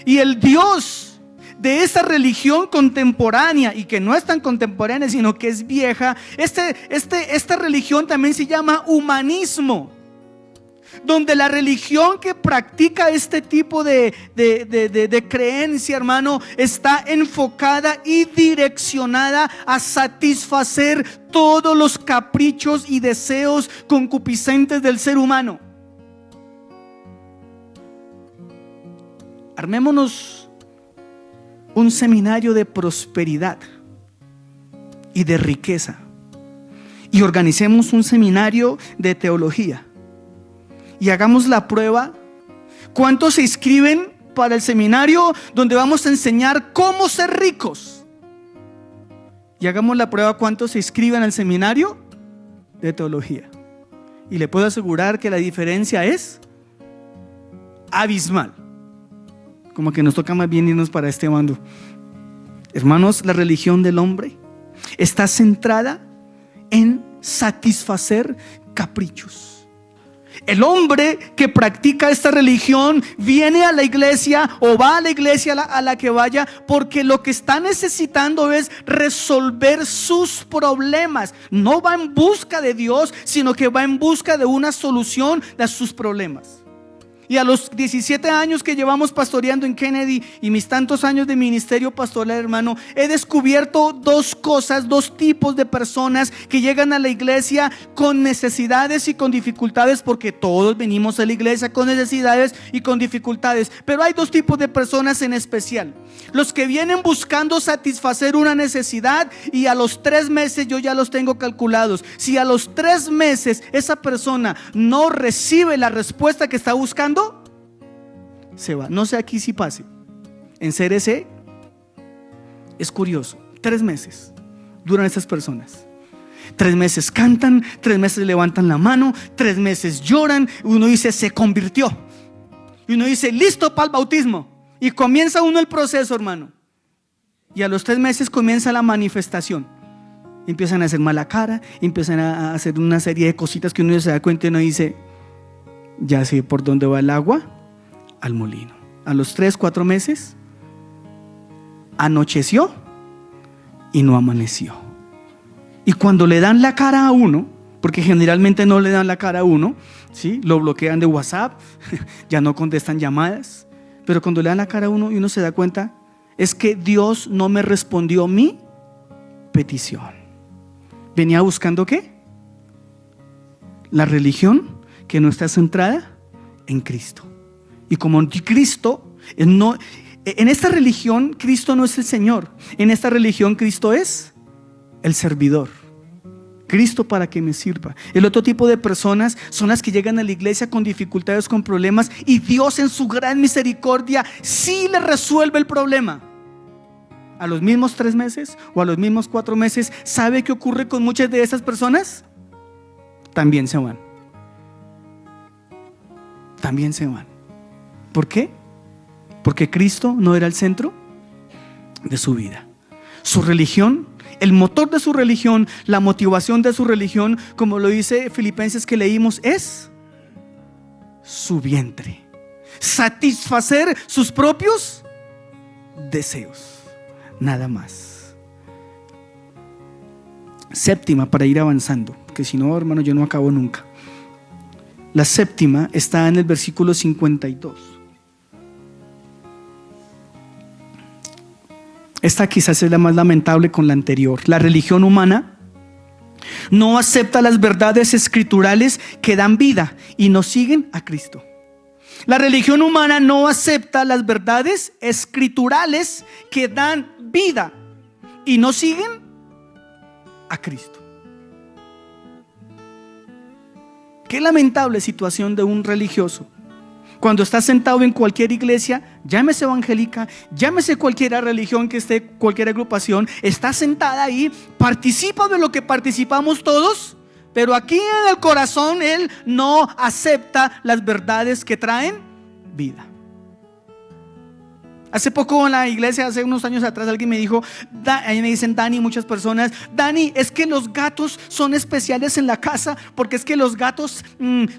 Y el Dios de esa religión contemporánea, y que no es tan contemporánea sino que es vieja, esta religión también se llama humanismo, donde la religión que practica este tipo de creencia, hermano, está enfocada y direccionada a satisfacer todos los caprichos y deseos concupiscentes del ser humano. Armémonos un seminario de prosperidad y de riqueza, y organicemos un seminario de teología, y hagamos la prueba. ¿Cuántos se inscriben para el seminario donde vamos a enseñar cómo ser ricos? Y hagamos la prueba, ¿cuántos se inscriben al seminario de teología? Y le puedo asegurar que la diferencia es abismal. Como que nos toca más bien irnos para este bando. Hermanos, la religión del hombre está centrada en satisfacer caprichos. El hombre que practica esta religión viene a la iglesia o va a la iglesia a la que vaya porque lo que está necesitando es resolver sus problemas. No va en busca de Dios, sino que va en busca de una solución a sus problemas. Y a los 17 años que llevamos pastoreando en Kennedy y mis tantos años de ministerio pastoral, hermano, he descubierto dos cosas, dos tipos de personas que llegan a la iglesia con necesidades y con dificultades, porque todos venimos a la iglesia con necesidades y con dificultades. Pero hay dos tipos de personas en especial: los que vienen buscando satisfacer una necesidad y a los 3 meses yo ya los tengo calculados. Si a los 3 meses esa persona no recibe la respuesta que está buscando, se va. No sé aquí si pase. En CRC es curioso, 3 meses duran estas personas. 3 meses cantan, 3 meses levantan la mano, 3 meses lloran. Uno dice, se convirtió. Y uno dice, listo para el bautismo. Y comienza uno el proceso, hermano. Y a los 3 meses comienza la manifestación. Empiezan a hacer mala cara, empiezan a hacer una serie de cositas que uno se da cuenta y uno dice, ya sé por dónde va el agua, al molino. A los 3, 4 meses, anocheció y no amaneció. Y cuando le dan la cara a uno, porque generalmente no le dan la cara a uno, ¿sí? Lo bloquean de WhatsApp, ya no contestan llamadas, pero cuando le dan la cara a uno y uno se da cuenta, es que Dios no me respondió mi petición. ¿Venía buscando qué? La religión que no está centrada en Cristo. Y como Cristo no, en esta religión Cristo no es el Señor. En esta religión Cristo es el servidor. Cristo para que me sirva. El otro tipo de personas son las que llegan a la iglesia con dificultades, con problemas, y Dios en su gran misericordia sí le resuelve el problema. A los mismos 3 meses o a los mismos 4 meses, ¿sabe qué ocurre con muchas de esas personas? También se van. También se van. ¿Por qué? Porque Cristo no era el centro de su vida. Su religión, el motor de su religión, la motivación de su religión, como lo dice Filipenses que leímos, es su vientre. Satisfacer sus propios deseos. Nada más. Séptima, para ir avanzando, porque si no, hermano, yo no acabo nunca. La séptima está en el versículo 52. Esta quizás es la más lamentable con la anterior. La religión humana no acepta las verdades escriturales que dan vida y no siguen a Cristo. La religión humana no acepta las verdades escriturales que dan vida y no siguen a Cristo. Qué lamentable situación de un religioso cuando está sentado en cualquier iglesia, llámese evangélica, llámese cualquier religión que esté, cualquier agrupación, está sentada ahí, participa de lo que participamos todos, pero aquí en el corazón él no acepta las verdades que traen vida. Hace poco en la iglesia, hace unos años atrás, alguien me dijo, ahí me dicen Dani, muchas personas, Dani, es que los gatos son especiales en la casa, porque es que los gatos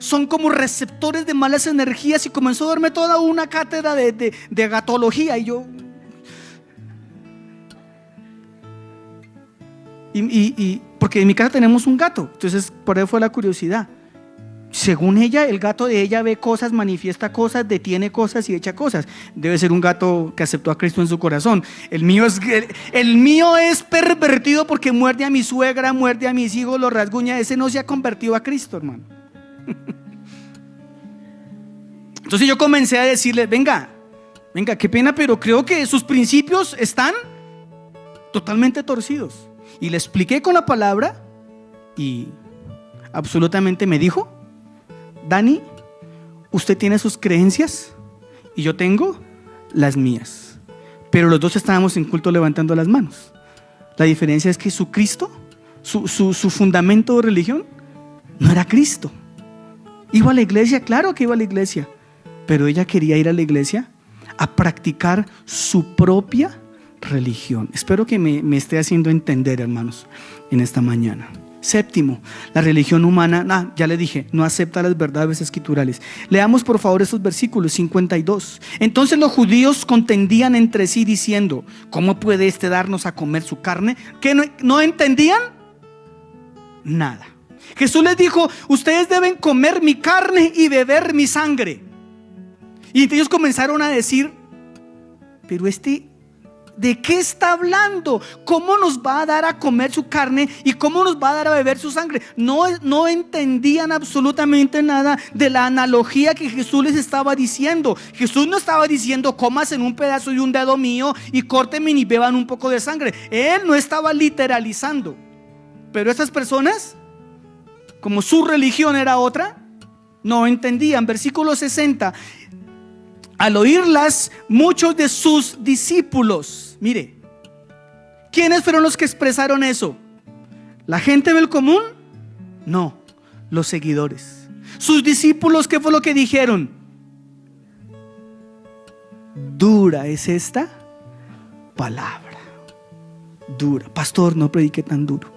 son como receptores de malas energías, y comenzó a darme toda una cátedra de gatología, y yo... porque en mi casa tenemos un gato, entonces por ahí fue la curiosidad. Según ella, el gato de ella ve cosas, manifiesta cosas, detiene cosas y echa cosas. Debe ser un gato que aceptó a Cristo en su corazón. El mío es pervertido porque muerde a mi suegra, muerde a mis hijos, los rasguña. Ese no se ha convertido a Cristo, hermano. Entonces yo comencé a decirle, venga, qué pena, pero creo que sus principios están totalmente torcidos. Y le expliqué con la palabra y absolutamente me dijo, Dani, usted tiene sus creencias y yo tengo las mías, pero los dos estábamos en culto levantando las manos. La diferencia es que su Cristo, su fundamento de religión no era Cristo. Iba a la iglesia, claro que iba a la iglesia, pero ella quería ir a la iglesia a practicar su propia religión. Espero que me esté haciendo entender, hermanos, en esta mañana. Séptimo, la religión humana, ya le dije, no acepta las verdades escriturales. Leamos por favor esos versículos 52. Entonces los judíos contendían entre sí diciendo, ¿cómo puede este darnos a comer su carne? ¿Que no entendían? Nada. Jesús les dijo, ustedes deben comer mi carne y beber mi sangre. Y ellos comenzaron a decir, pero ¿de qué está hablando? ¿Cómo nos va a dar a comer su carne y cómo nos va a dar a beber su sangre? No entendían absolutamente nada de la analogía que Jesús les estaba diciendo. Jesús no estaba diciendo, comas en un pedazo de un dedo mío y córtenme y beban un poco de sangre. Él no estaba literalizando. Pero estas personas, como su religión era otra, no entendían. Versículo 60. Al oírlas, muchos de sus discípulos, mire, ¿quiénes fueron los que expresaron eso? ¿La gente del común? No, los seguidores. Sus discípulos, ¿qué fue lo que dijeron? Dura es esta palabra. Dura. Pastor, no predique tan duro.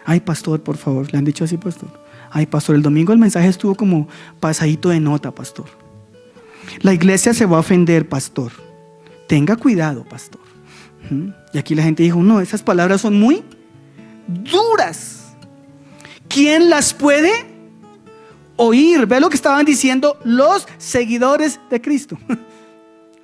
Ay, pastor, por favor. ¿Le han dicho así, pastor? Ay, pastor, el domingo el mensaje estuvo como pasadito de nota, pastor. La iglesia se va a ofender, pastor. Tenga cuidado, pastor. Y aquí la gente dijo, no, esas palabras son muy duras. ¿Quién las puede oír? Ve lo que estaban diciendo los seguidores de Cristo.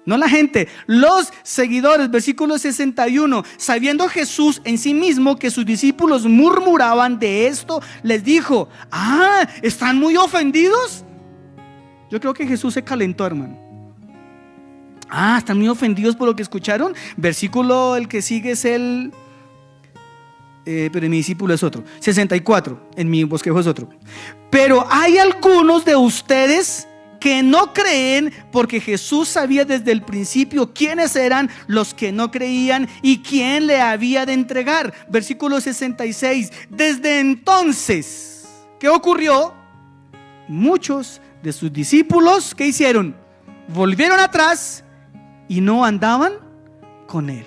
No la gente, los seguidores. Versículo 61. Sabiendo Jesús en sí mismo que sus discípulos murmuraban de esto, les dijo, ¿están muy ofendidos? Yo creo que Jesús se calentó, hermano. ¿Están muy ofendidos por lo que escucharon? Versículo, el que sigue es el... pero en mi discípulo es otro. 64, en mi bosquejo es otro. Pero hay algunos de ustedes que no creen, porque Jesús sabía desde el principio quiénes eran los que no creían y quién le había de entregar. Versículo 66. Desde entonces, ¿qué ocurrió? Muchos de sus discípulos, ¿qué hicieron? Volvieron atrás y no andaban con él.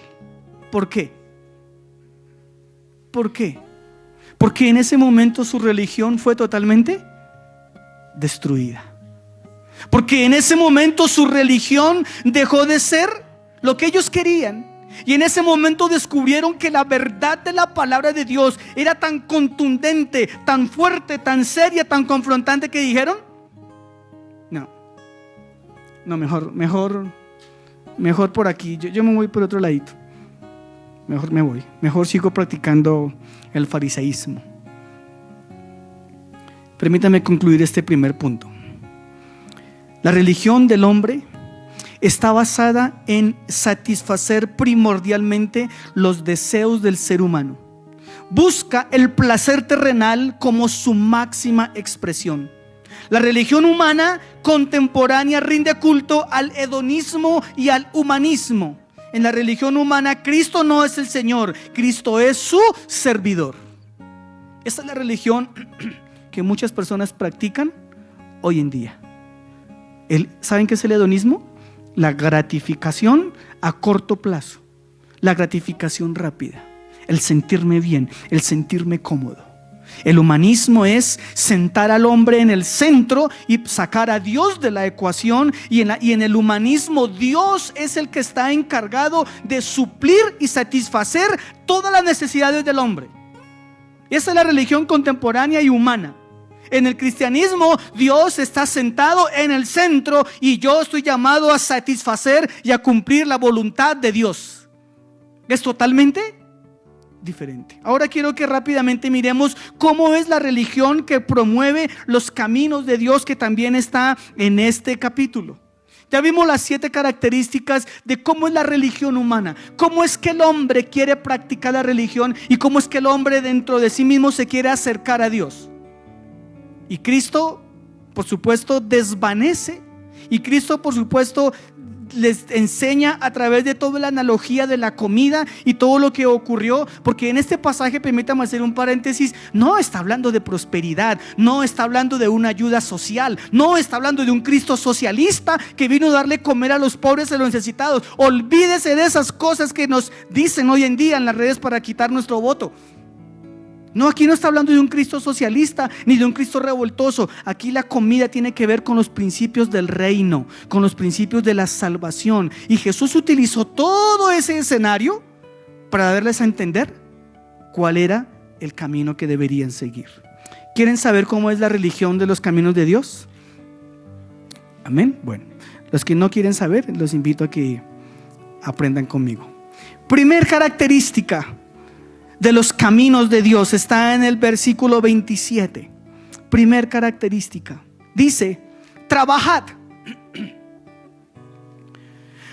¿Por qué? ¿Por qué? Porque en ese momento su religión fue totalmente destruida. Porque en ese momento su religión dejó de ser lo que ellos querían. Y en ese momento descubrieron que la verdad de la palabra de Dios era tan contundente, tan fuerte, tan seria, tan confrontante que dijeron, no, mejor por aquí, yo me voy por otro ladito. Mejor me voy, mejor sigo practicando el fariseísmo. Permítame concluir este primer punto. La religión del hombre está basada en satisfacer primordialmente los deseos del ser humano. Busca el placer terrenal como su máxima expresión. La religión humana contemporánea rinde culto al hedonismo y al humanismo. En la religión humana, Cristo no es el Señor, Cristo es su servidor. Esta es la religión que muchas personas practican hoy en día. ¿Saben qué es el hedonismo? La gratificación a corto plazo, la gratificación rápida, el sentirme bien, el sentirme cómodo. El humanismo es sentar al hombre en el centro y sacar a Dios de la ecuación, y en el humanismo Dios es el que está encargado de suplir y satisfacer todas las necesidades del hombre. Esa es la religión contemporánea y humana. En el cristianismo Dios está sentado en el centro y yo estoy llamado a satisfacer y a cumplir la voluntad de Dios. Es totalmente diferente. Ahora quiero que rápidamente miremos cómo es la religión que promueve los caminos de Dios, que también está en este capítulo. Ya vimos las 7 características de cómo es la religión humana, cómo es que el hombre quiere practicar la religión y cómo es que el hombre dentro de sí mismo se quiere acercar a Dios. Y Cristo, por supuesto, desvanece, y Cristo, por supuesto, les enseña a través de toda la analogía de la comida y todo lo que ocurrió, porque en este pasaje, permítame hacer un paréntesis, no está hablando de prosperidad, no está hablando de una ayuda social, no está hablando de un Cristo socialista que vino a darle comer a los pobres y a los necesitados. Olvídese de esas cosas que nos dicen hoy en día en las redes para quitar nuestro voto. No, aquí no está hablando de un Cristo socialista ni de un Cristo revoltoso. Aquí la comida tiene que ver con los principios del reino, con los principios de la salvación. Y Jesús utilizó todo ese escenario para darles a entender cuál era el camino que deberían seguir. ¿Quieren saber cómo es la religión de los caminos de Dios? Amén. Bueno, los que no quieren saber, los invito a que aprendan conmigo. Primer característica de los caminos de Dios está en el versículo 27. Primer característica, dice: trabajad,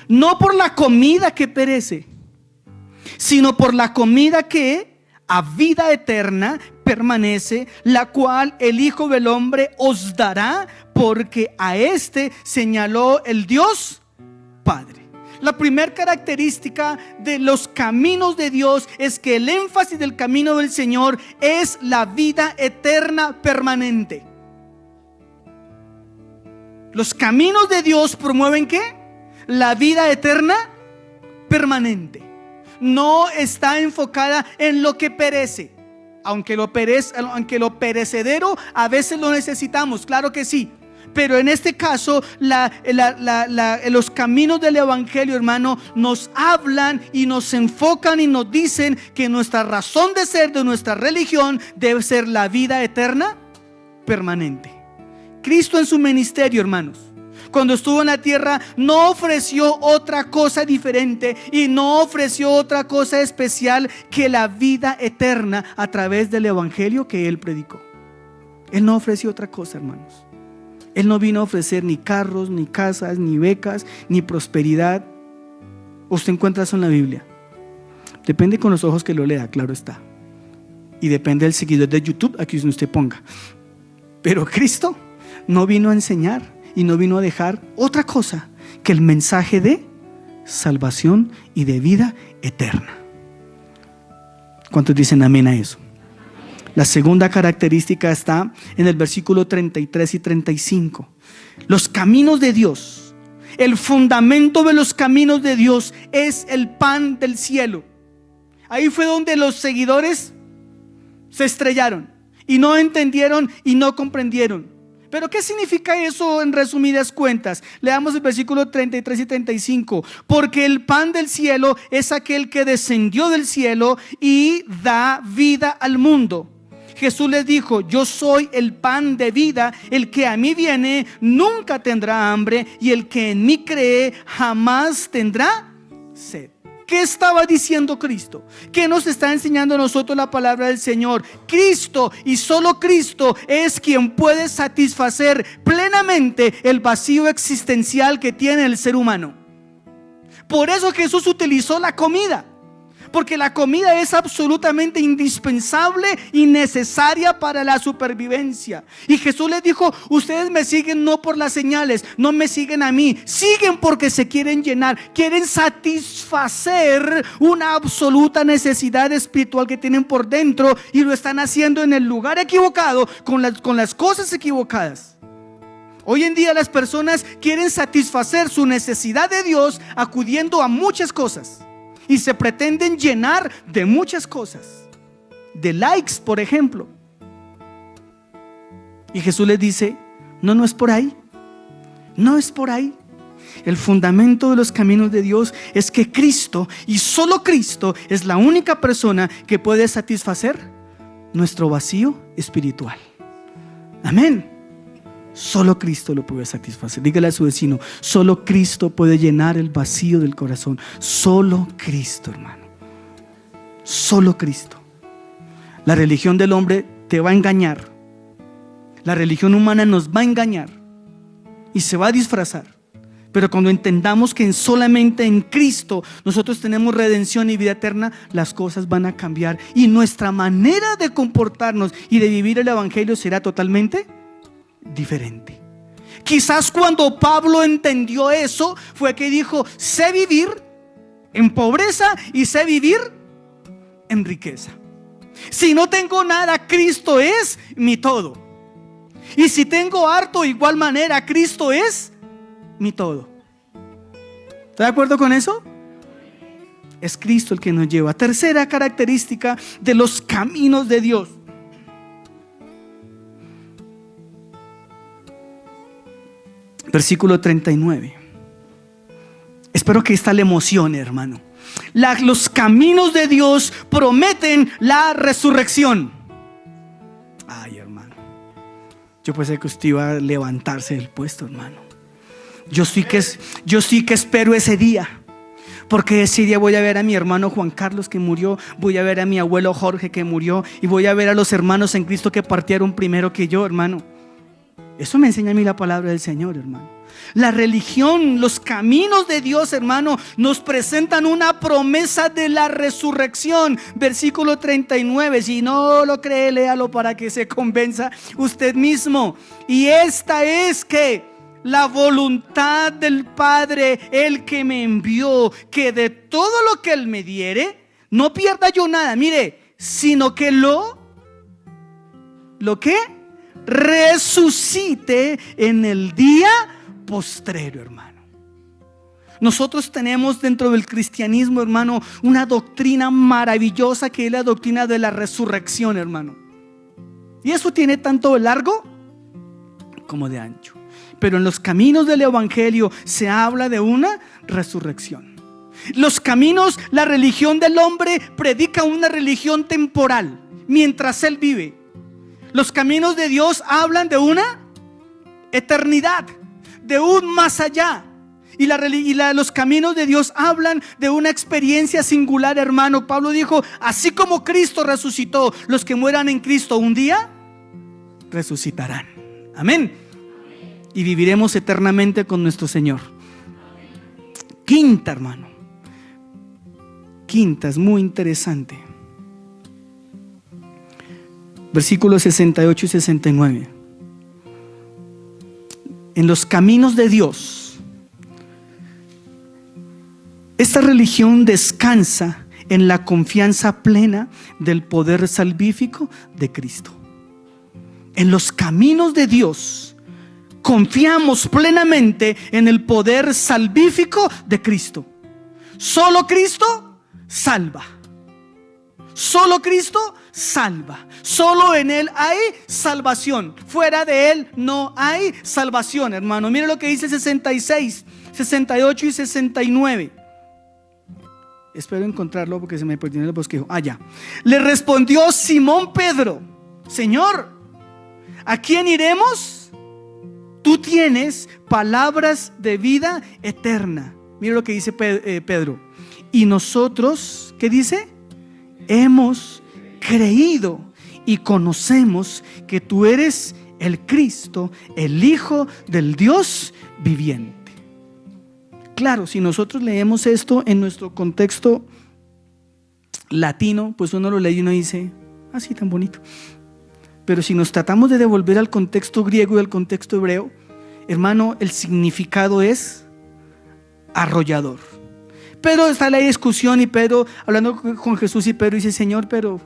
no por la comida que perece, sino por la comida que a vida eterna permanece, la cual el Hijo del Hombre os dará, porque a este señaló el Dios Padre. La primera característica de los caminos de Dios es que el énfasis del camino del Señor es la vida eterna permanente. Los caminos de Dios promueven ¿qué? La vida eterna permanente. No está enfocada en lo que perece. Aunque lo perecedero a veces lo necesitamos, claro que sí. Pero en este caso los caminos del evangelio, hermano, nos hablan y nos enfocan y nos dicen que nuestra razón de ser de nuestra religión debe ser la vida eterna permanente. Cristo en su ministerio, hermanos, cuando estuvo en la tierra, no ofreció otra cosa diferente y no ofreció otra cosa especial que la vida eterna a través del evangelio que Él predicó. Él no ofreció otra cosa, hermanos. Él no vino a ofrecer ni carros, ni casas, ni becas, ni prosperidad. Usted encuentra eso en la Biblia. Depende con los ojos que lo lea, claro está. Y depende del seguidor de YouTube a quien usted ponga. Pero Cristo no vino a enseñar y no vino a dejar otra cosa que el mensaje de salvación y de vida eterna. ¿Cuántos dicen amén a eso? La segunda característica está en el versículo 33 y 35. Los caminos de Dios, el fundamento de los caminos de Dios es el pan del cielo. Ahí fue donde los seguidores se estrellaron y no entendieron y no comprendieron. Pero ¿qué significa eso en resumidas cuentas? Leamos el versículo 33 y 35. Porque el pan del cielo es aquel que descendió del cielo y da vida al mundo. Jesús les dijo: yo soy el pan de vida, el que a mí viene nunca tendrá hambre, y el que en mí cree jamás tendrá sed. ¿Qué estaba diciendo Cristo? ¿Qué nos está enseñando a nosotros la palabra del Señor? Cristo y solo Cristo es quien puede satisfacer plenamente el vacío existencial que tiene el ser humano. Por eso Jesús utilizó la comida, porque la comida es absolutamente indispensable y necesaria para la supervivencia. Y Jesús les dijo: ustedes me siguen no por las señales, no me siguen a mí, siguen porque se quieren llenar, quieren satisfacer una absoluta necesidad espiritual que tienen por dentro, y lo están haciendo en el lugar equivocado, con las cosas equivocadas. Hoy en día las personas quieren satisfacer su necesidad de Dios acudiendo a muchas cosas. Y se pretenden llenar de muchas cosas, de likes, por ejemplo. Y Jesús les dice: no es por ahí. No es por ahí. El fundamento de los caminos de Dios es que Cristo y solo Cristo es la única persona que puede satisfacer nuestro vacío espiritual. Amén. Solo Cristo lo puede satisfacer. Dígale a su vecino: solo Cristo puede llenar el vacío del corazón. Solo Cristo, hermano. Solo Cristo. La religión del hombre te va a engañar. La religión humana nos va a engañar y se va a disfrazar. Pero cuando entendamos que solamente en Cristo nosotros tenemos redención y vida eterna, las cosas van a cambiar y nuestra manera de comportarnos y de vivir el evangelio será totalmente diferente. Quizás cuando Pablo entendió eso fue que dijo: sé vivir en pobreza y sé vivir en riqueza. Si no tengo nada, Cristo es mi todo. Y si tengo harto, de igual manera Cristo es mi todo. ¿Está de acuerdo con eso? Es Cristo el que nos lleva. Tercera característica de los caminos de Dios: versículo 39. Espero que esta le emocione, hermano. Los caminos de Dios prometen la resurrección. Ay, hermano, yo pensé que usted iba a levantarse del puesto, hermano. Yo sí que espero ese día, porque ese día voy a ver a mi hermano Juan Carlos que murió, voy a ver a mi abuelo Jorge que murió, y voy a ver a los hermanos en Cristo que partieron primero que yo, hermano. Eso me enseña a mí la palabra del Señor, hermano. La religión, los caminos de Dios, hermano, nos presentan una promesa de la resurrección. Versículo 39. Si no lo cree, léalo para que se convenza usted mismo. Y esta es que la voluntad del Padre, el que me envió, que de todo lo que Él me diere, no pierda yo nada, mire, sino que lo que resucite en el día postrero, hermano. Nosotros tenemos dentro del cristianismo, hermano, una doctrina maravillosa que es la doctrina de la resurrección, hermano. Y eso tiene tanto de largo como de ancho. Pero en los caminos del evangelio se habla de una resurrección. Los caminos, la religión del hombre predica una religión temporal mientras él vive. Los caminos de Dios hablan de una eternidad, de un más allá. Y los caminos de Dios hablan de una experiencia singular, hermano. Pablo dijo, así como Cristo resucitó, los que mueran en Cristo un día resucitarán. Amén. Y viviremos eternamente con nuestro Señor. Quinta, hermano. Quinta, es muy interesante. Versículos 68 y 69. En los caminos de Dios, esta religión descansa en la confianza plena del poder salvífico de Cristo. En los caminos de Dios confiamos plenamente en el poder salvífico de Cristo. Solo Cristo salva. Solo Cristo salva. Solo en Él hay salvación. Fuera de Él no hay salvación, hermano. Mire lo que dice 66, 68 y 69. Espero encontrarlo porque se me perdió en el bosquejo. Ya. Le respondió Simón Pedro: Señor, ¿a quién iremos? Tú tienes palabras de vida eterna. Mira lo que dice Pedro. Y nosotros, ¿qué dice? Hemos creído y conocemos que tú eres el Cristo, el Hijo del Dios viviente. Claro, si nosotros leemos esto en nuestro contexto latino, pues uno lo lee y uno dice, así tan bonito. Pero si nos tratamos de devolver al contexto griego y al contexto hebreo, hermano, el significado es arrollador. Pero está la discusión y Pedro, hablando con Jesús, y Pedro dice, Señor, pero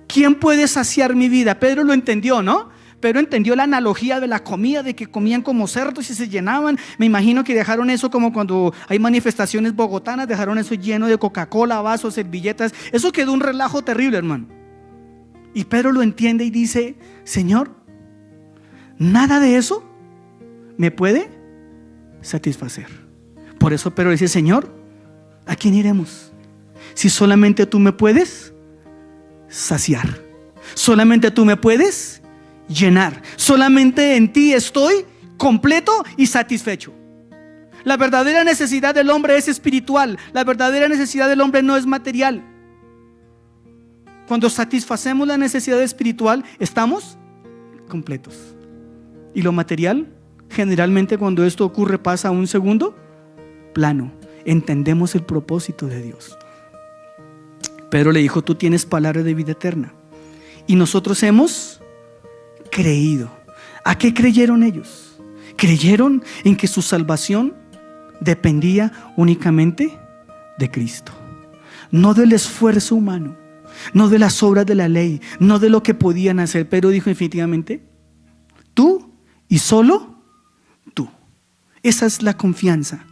¿quién puede saciar mi vida? Pedro lo entendió, ¿no? Pedro entendió la analogía de la comida, de que comían como cerdos y se llenaban. Me imagino que dejaron eso como cuando hay manifestaciones bogotanas, dejaron eso lleno de Coca-Cola, vasos, servilletas. Eso quedó un relajo terrible, hermano. Y Pedro lo entiende y dice, Señor, nada de eso me puede satisfacer. Por eso Pedro dice, Señor, ¿a quién iremos? Si solamente tú me puedes saciar, solamente tú me puedes llenar, solamente en ti estoy completo y satisfecho. La verdadera necesidad del hombre es espiritual. La verdadera necesidad del hombre no es material. Cuando satisfacemos la necesidad espiritual, estamos completos. Y lo material, generalmente cuando esto ocurre, pasa a un segundo plano. Entendemos el propósito de Dios. Pedro le dijo, tú tienes palabra de vida eterna. Y nosotros hemos creído. ¿A qué creyeron ellos? Creyeron en que su salvación dependía únicamente de Cristo, no del esfuerzo humano, no de las obras de la ley, no de lo que podían hacer. Pero dijo definitivamente, tú y solo tú. Esa es la confianza.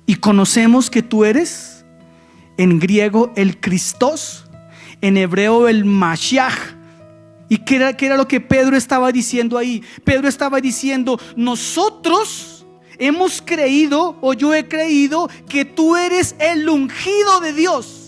Y conocemos que tú eres, en griego, el Christos, en hebreo el Mashiach. ¿Y qué era lo que Pedro estaba diciendo ahí? Pedro estaba diciendo, nosotros hemos creído, o yo he creído, que tú eres el ungido de Dios,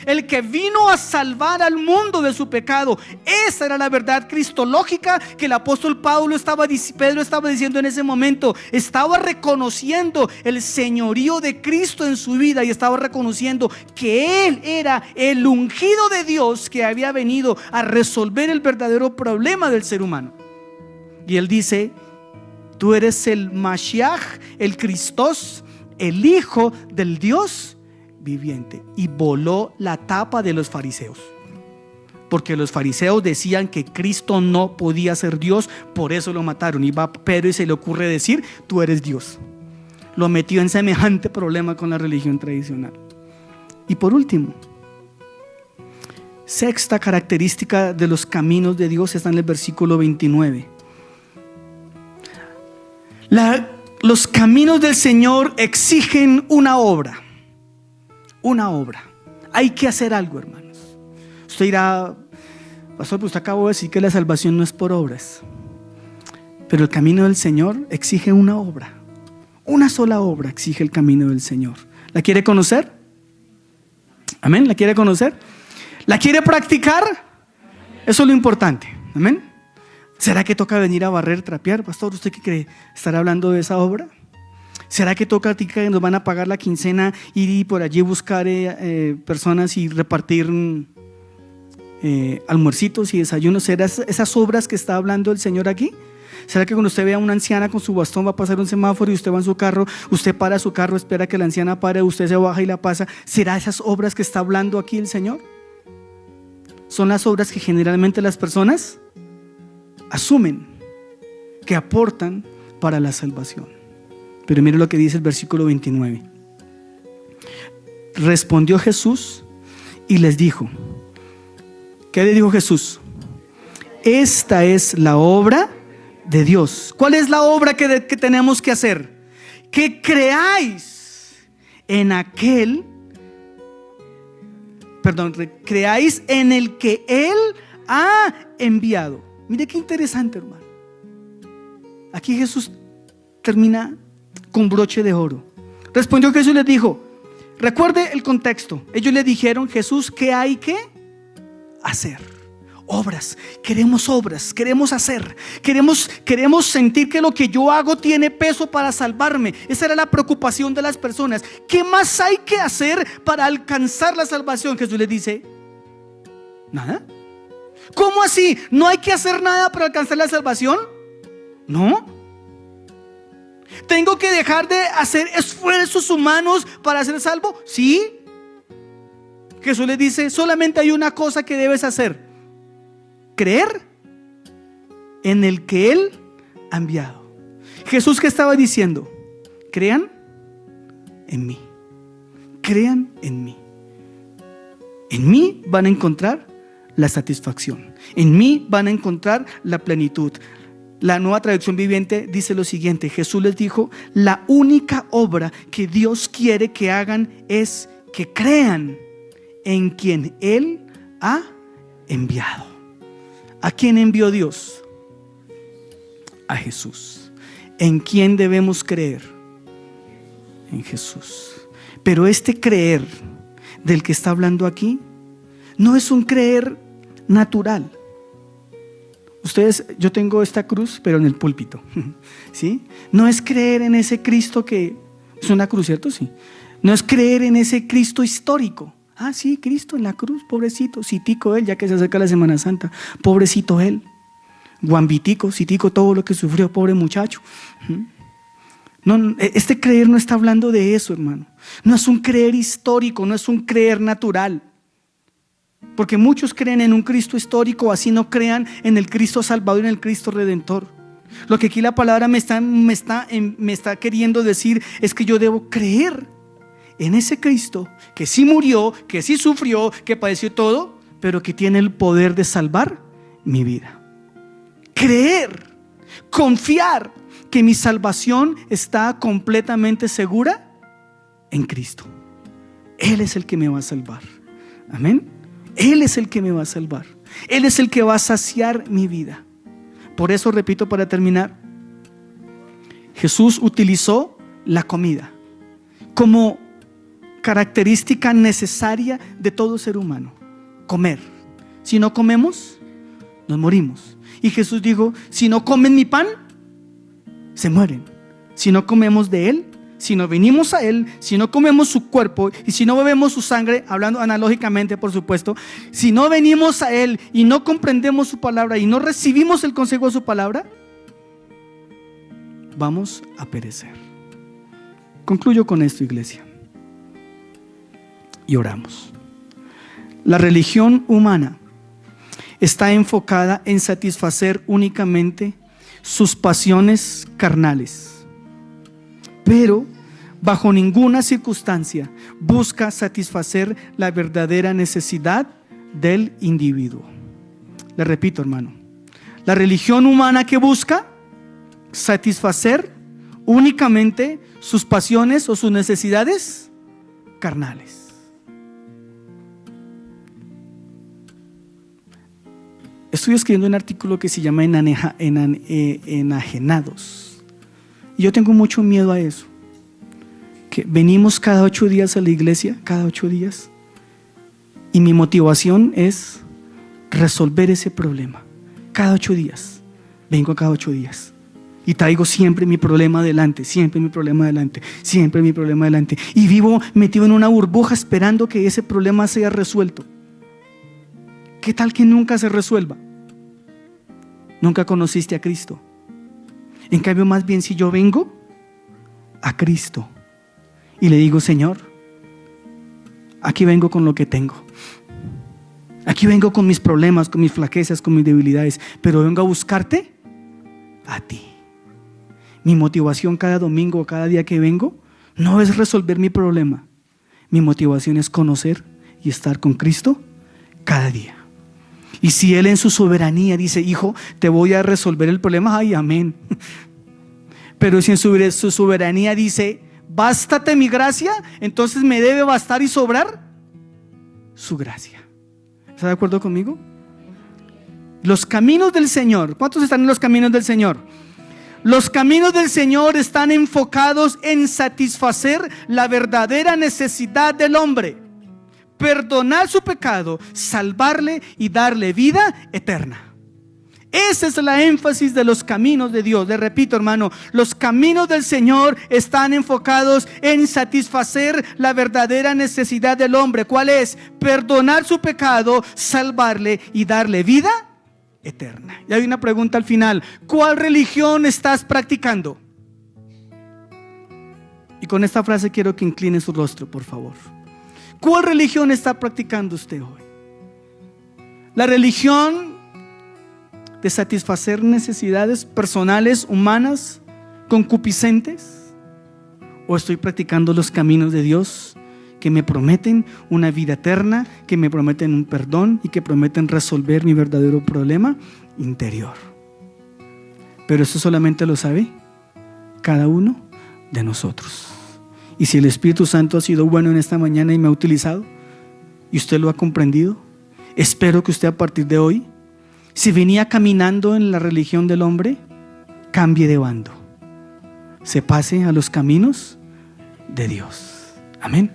el que vino a salvar al mundo de su pecado. Esa era la verdad cristológica que el apóstol Pedro estaba diciendo en ese momento. Estaba reconociendo el señorío de Cristo en su vida y estaba reconociendo que Él era el ungido de Dios que había venido a resolver el verdadero problema del ser humano. Y Él dice, tú eres el Mashiach, el Christos, el Hijo del Dios viviente. Y voló la tapa de los fariseos. porque los fariseos decían que Cristo no podía ser Dios, por eso lo mataron. Y va Pedro y se le ocurre decir: tú eres Dios. Lo metió en semejante problema con la religión tradicional. Y por último, sexta característica de los caminos de Dios está en el versículo 29. Los caminos del Señor exigen una obra. Una obra. Hay que hacer algo, hermanos. Usted dirá: pastor, pues usted acabó de decir que la salvación no es por obras. Pero el camino del Señor exige una obra. Una sola obra exige el camino del Señor. ¿La quiere conocer? Amén. ¿La quiere conocer? ¿La quiere practicar? Eso es lo importante. Amén. ¿Será que toca venir a barrer, trapear? Pastor, ¿usted qué cree? ¿Estará hablando de esa obra? ¿Será que toca que nos van a pagar la quincena, ir y por allí buscar personas y repartir almuercitos y desayunos? ¿Será esas obras que está hablando el Señor aquí? ¿Será que cuando usted vea a una anciana con su bastón, va a pasar un semáforo y usted va en su carro, usted para su carro, espera que la anciana pare, usted se baja y la pasa? ¿Será esas obras que está hablando aquí el Señor? Son las obras que generalmente las personas asumen que aportan para la salvación. Pero mire lo que dice el versículo 29. Respondió Jesús y les dijo. ¿Qué le dijo Jesús? Esta es la obra de Dios. ¿Cuál es la obra que tenemos que hacer? Que creáis en aquel, creáis en el que Él ha enviado. Mire qué interesante, hermano. Aquí Jesús termina con broche de oro. Respondió Jesús y les dijo, recuerde el contexto. Ellos le dijeron: Jesús, ¿qué hay que hacer? Obras, queremos hacer, queremos sentir que lo que yo hago tiene peso para salvarme. Esa era la preocupación de las personas. ¿Qué más hay que hacer para alcanzar la salvación? Jesús les dice: nada. ¿Cómo así? ¿No hay que hacer nada para alcanzar la salvación? No. ¿Tengo que dejar de hacer esfuerzos humanos para ser salvo? Sí. Jesús les dice: solamente hay una cosa que debes hacer: creer en el que Él ha enviado. Jesús, ¿qué estaba diciendo? Crean en mí. Crean en mí. En mí van a encontrar la satisfacción. En mí van a encontrar la plenitud. La Nueva Traducción Viviente dice lo siguiente: Jesús les dijo: la única obra que Dios quiere que hagan es que crean en quien Él ha enviado. ¿A quién envió Dios? A Jesús. ¿En quién debemos creer? En Jesús. Pero este creer del que está hablando aquí no es un creer natural. Ustedes, yo tengo esta cruz, pero en el púlpito, ¿sí? No es creer en ese Cristo que es una cruz, ¿cierto? Sí. No es creer en ese Cristo histórico. Ah, sí, Cristo en la cruz, pobrecito, citico él, ya que se acerca la Semana Santa, pobrecito él, guambitico, citico todo lo que sufrió, pobre muchacho. No, este creer no está hablando de eso, hermano. No es un creer histórico, no es un creer natural. Porque muchos creen en un Cristo histórico, así no crean en el Cristo Salvador, en el Cristo Redentor. Lo que aquí la palabra me está queriendo decir es que yo debo creer en ese Cristo que sí murió, que sí sufrió, que padeció todo, pero que tiene el poder de salvar mi vida. Creer, confiar que mi salvación está completamente segura en Cristo. Él es el que me va a salvar. Amén. Él es el que me va a salvar. Él es el que va a saciar mi vida. Por eso, repito para terminar, Jesús utilizó la comida como característica necesaria de todo ser humano. Comer. Si no comemos, nos morimos. Y Jesús dijo: si no comen mi pan, se mueren. Si no comemos de Él, si no venimos a Él, si no comemos su cuerpo y si no bebemos su sangre, hablando analógicamente por supuesto, si no venimos a Él y no comprendemos su palabra y no recibimos el consejo de su palabra, vamos a perecer. Concluyo con esto, iglesia, y oramos. La religión humana está enfocada en satisfacer únicamente sus pasiones carnales, pero bajo ninguna circunstancia busca satisfacer la verdadera necesidad del individuo. Le repito, hermano, la religión humana que busca satisfacer únicamente sus pasiones o sus necesidades carnales. Estoy escribiendo un artículo que se llama Enajenados. Y yo tengo mucho miedo a eso. Que venimos cada 8 días a la iglesia, cada 8 días. Y mi motivación es resolver ese problema. Cada 8 días. Vengo cada 8 días. Y traigo siempre mi problema adelante, siempre mi problema adelante, siempre mi problema adelante. Y vivo metido en una burbuja esperando que ese problema sea resuelto. ¿Qué tal que nunca se resuelva? Nunca conociste a Cristo. En cambio, más bien si yo vengo a Cristo y le digo: Señor, aquí vengo con lo que tengo. Aquí vengo con mis problemas, con mis flaquezas, con mis debilidades, pero vengo a buscarte a ti. Mi motivación cada domingo, cada día que vengo, no es resolver mi problema. Mi motivación es conocer y estar con Cristo cada día. Y si Él en su soberanía dice: hijo, te voy a resolver el problema, ay, amén. Pero si en su soberanía dice: bástate mi gracia, entonces me debe bastar y sobrar su gracia. ¿Está de acuerdo conmigo? Los caminos del Señor, ¿cuántos están en los caminos del Señor? Los caminos del Señor están enfocados en satisfacer la verdadera necesidad del hombre: perdonar su pecado, salvarle y darle vida eterna. Esa es la énfasis de los caminos de Dios. Le repito, hermano, los caminos del Señor están enfocados en satisfacer la verdadera necesidad del hombre. ¿Cuál es? Perdonar su pecado, salvarle y darle vida eterna. Y hay una pregunta al final: ¿cuál religión estás practicando? Y con esta frase quiero que incline su rostro, por favor. ¿Cuál religión está practicando usted hoy? ¿La religión de satisfacer necesidades personales, humanas, concupiscentes? ¿O estoy practicando los caminos de Dios que me prometen una vida eterna, que me prometen un perdón y que prometen resolver mi verdadero problema interior? Pero eso solamente lo sabe cada uno de nosotros. Y si el Espíritu Santo ha sido bueno en esta mañana y me ha utilizado y usted lo ha comprendido, espero que usted a partir de hoy, si venía caminando en la religión del hombre, cambie de bando, se pase a los caminos de Dios. Amén.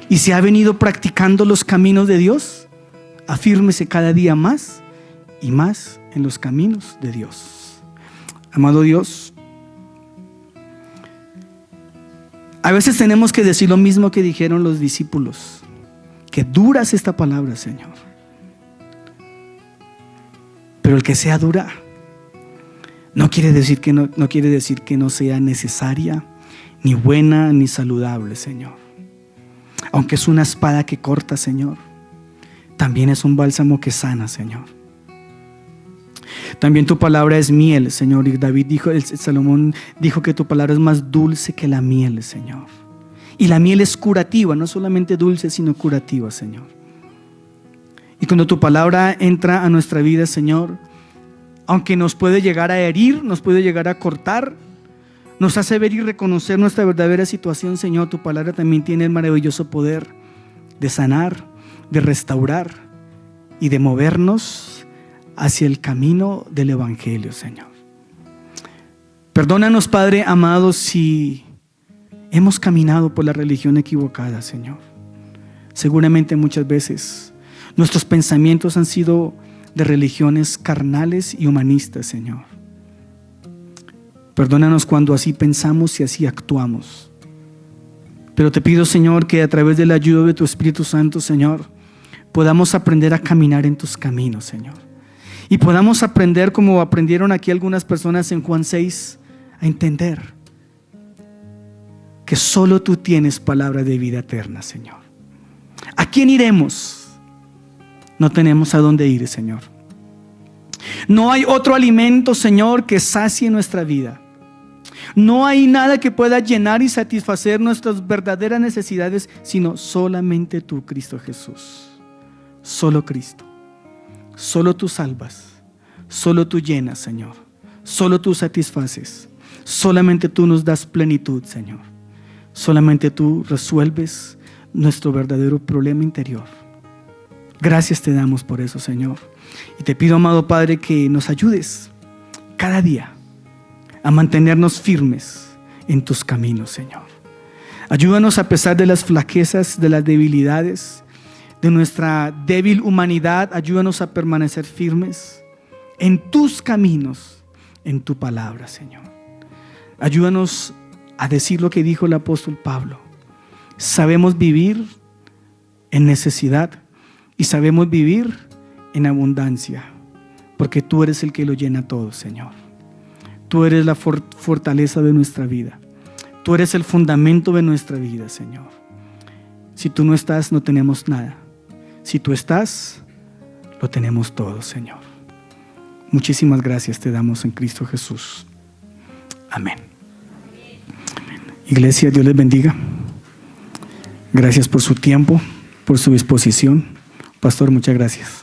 Y si ha venido practicando los caminos de Dios, afírmese cada día más y más en los caminos de Dios. Amado Dios, a veces tenemos que decir lo mismo que dijeron los discípulos. Qué dura es esta palabra, Señor. Pero el que sea dura no quiere decir que no sea necesaria, ni buena, ni saludable, Señor. Aunque es una espada que corta, Señor, también es un bálsamo que sana, Señor. También tu palabra es miel, Señor. Y David dijo, Salomón dijo que tu palabra es más dulce que la miel, Señor. Y la miel es curativa, no solamente dulce, sino curativa, Señor. Y cuando tu palabra entra a nuestra vida, Señor, aunque nos puede llegar a herir, nos puede llegar a cortar, nos hace ver y reconocer nuestra verdadera situación, Señor, tu palabra también tiene el maravilloso poder de sanar, de restaurar y de movernos hacia el camino del Evangelio, Señor. Perdónanos, Padre amado, si hemos caminado por la religión equivocada, Señor. Seguramente muchas veces nuestros pensamientos han sido de religiones carnales y humanistas, Señor. Perdónanos cuando así pensamos y así actuamos. Pero te pido, Señor, que a través de la ayuda de tu Espíritu Santo, Señor, podamos aprender a caminar en tus caminos, Señor. Y podamos aprender, como aprendieron aquí algunas personas en Juan 6, a entender que solo tú tienes palabra de vida eterna, Señor. ¿A quién iremos? No tenemos a dónde ir, Señor. No hay otro alimento, Señor, que sacie nuestra vida. No hay nada que pueda llenar y satisfacer nuestras verdaderas necesidades, sino solamente tú, Cristo Jesús. Solo Cristo. Solo tú salvas. Solo tú llenas, Señor. Solo tú satisfaces. Solamente tú nos das plenitud, Señor. Solamente tú resuelves nuestro verdadero problema interior. Gracias te damos por eso, Señor. Y te pido, amado Padre, que nos ayudes cada día a mantenernos firmes en tus caminos, Señor. Ayúdanos a pesar de las flaquezas, de las debilidades, de nuestra débil humanidad. Ayúdanos a permanecer firmes en tus caminos, en tu palabra, Señor. Ayúdanos a decir lo que dijo el apóstol Pablo. Sabemos vivir en necesidad y sabemos vivir en abundancia, porque tú eres el que lo llena todo, Señor. Tú eres la fortaleza de nuestra vida. Tú eres el fundamento de nuestra vida, Señor. Si tú no estás, no tenemos nada. Si tú estás, lo tenemos todo, Señor. Muchísimas gracias te damos en Cristo Jesús. Amén. Iglesia, Dios les bendiga. Gracias por su tiempo, por su disposición. Pastor, muchas gracias.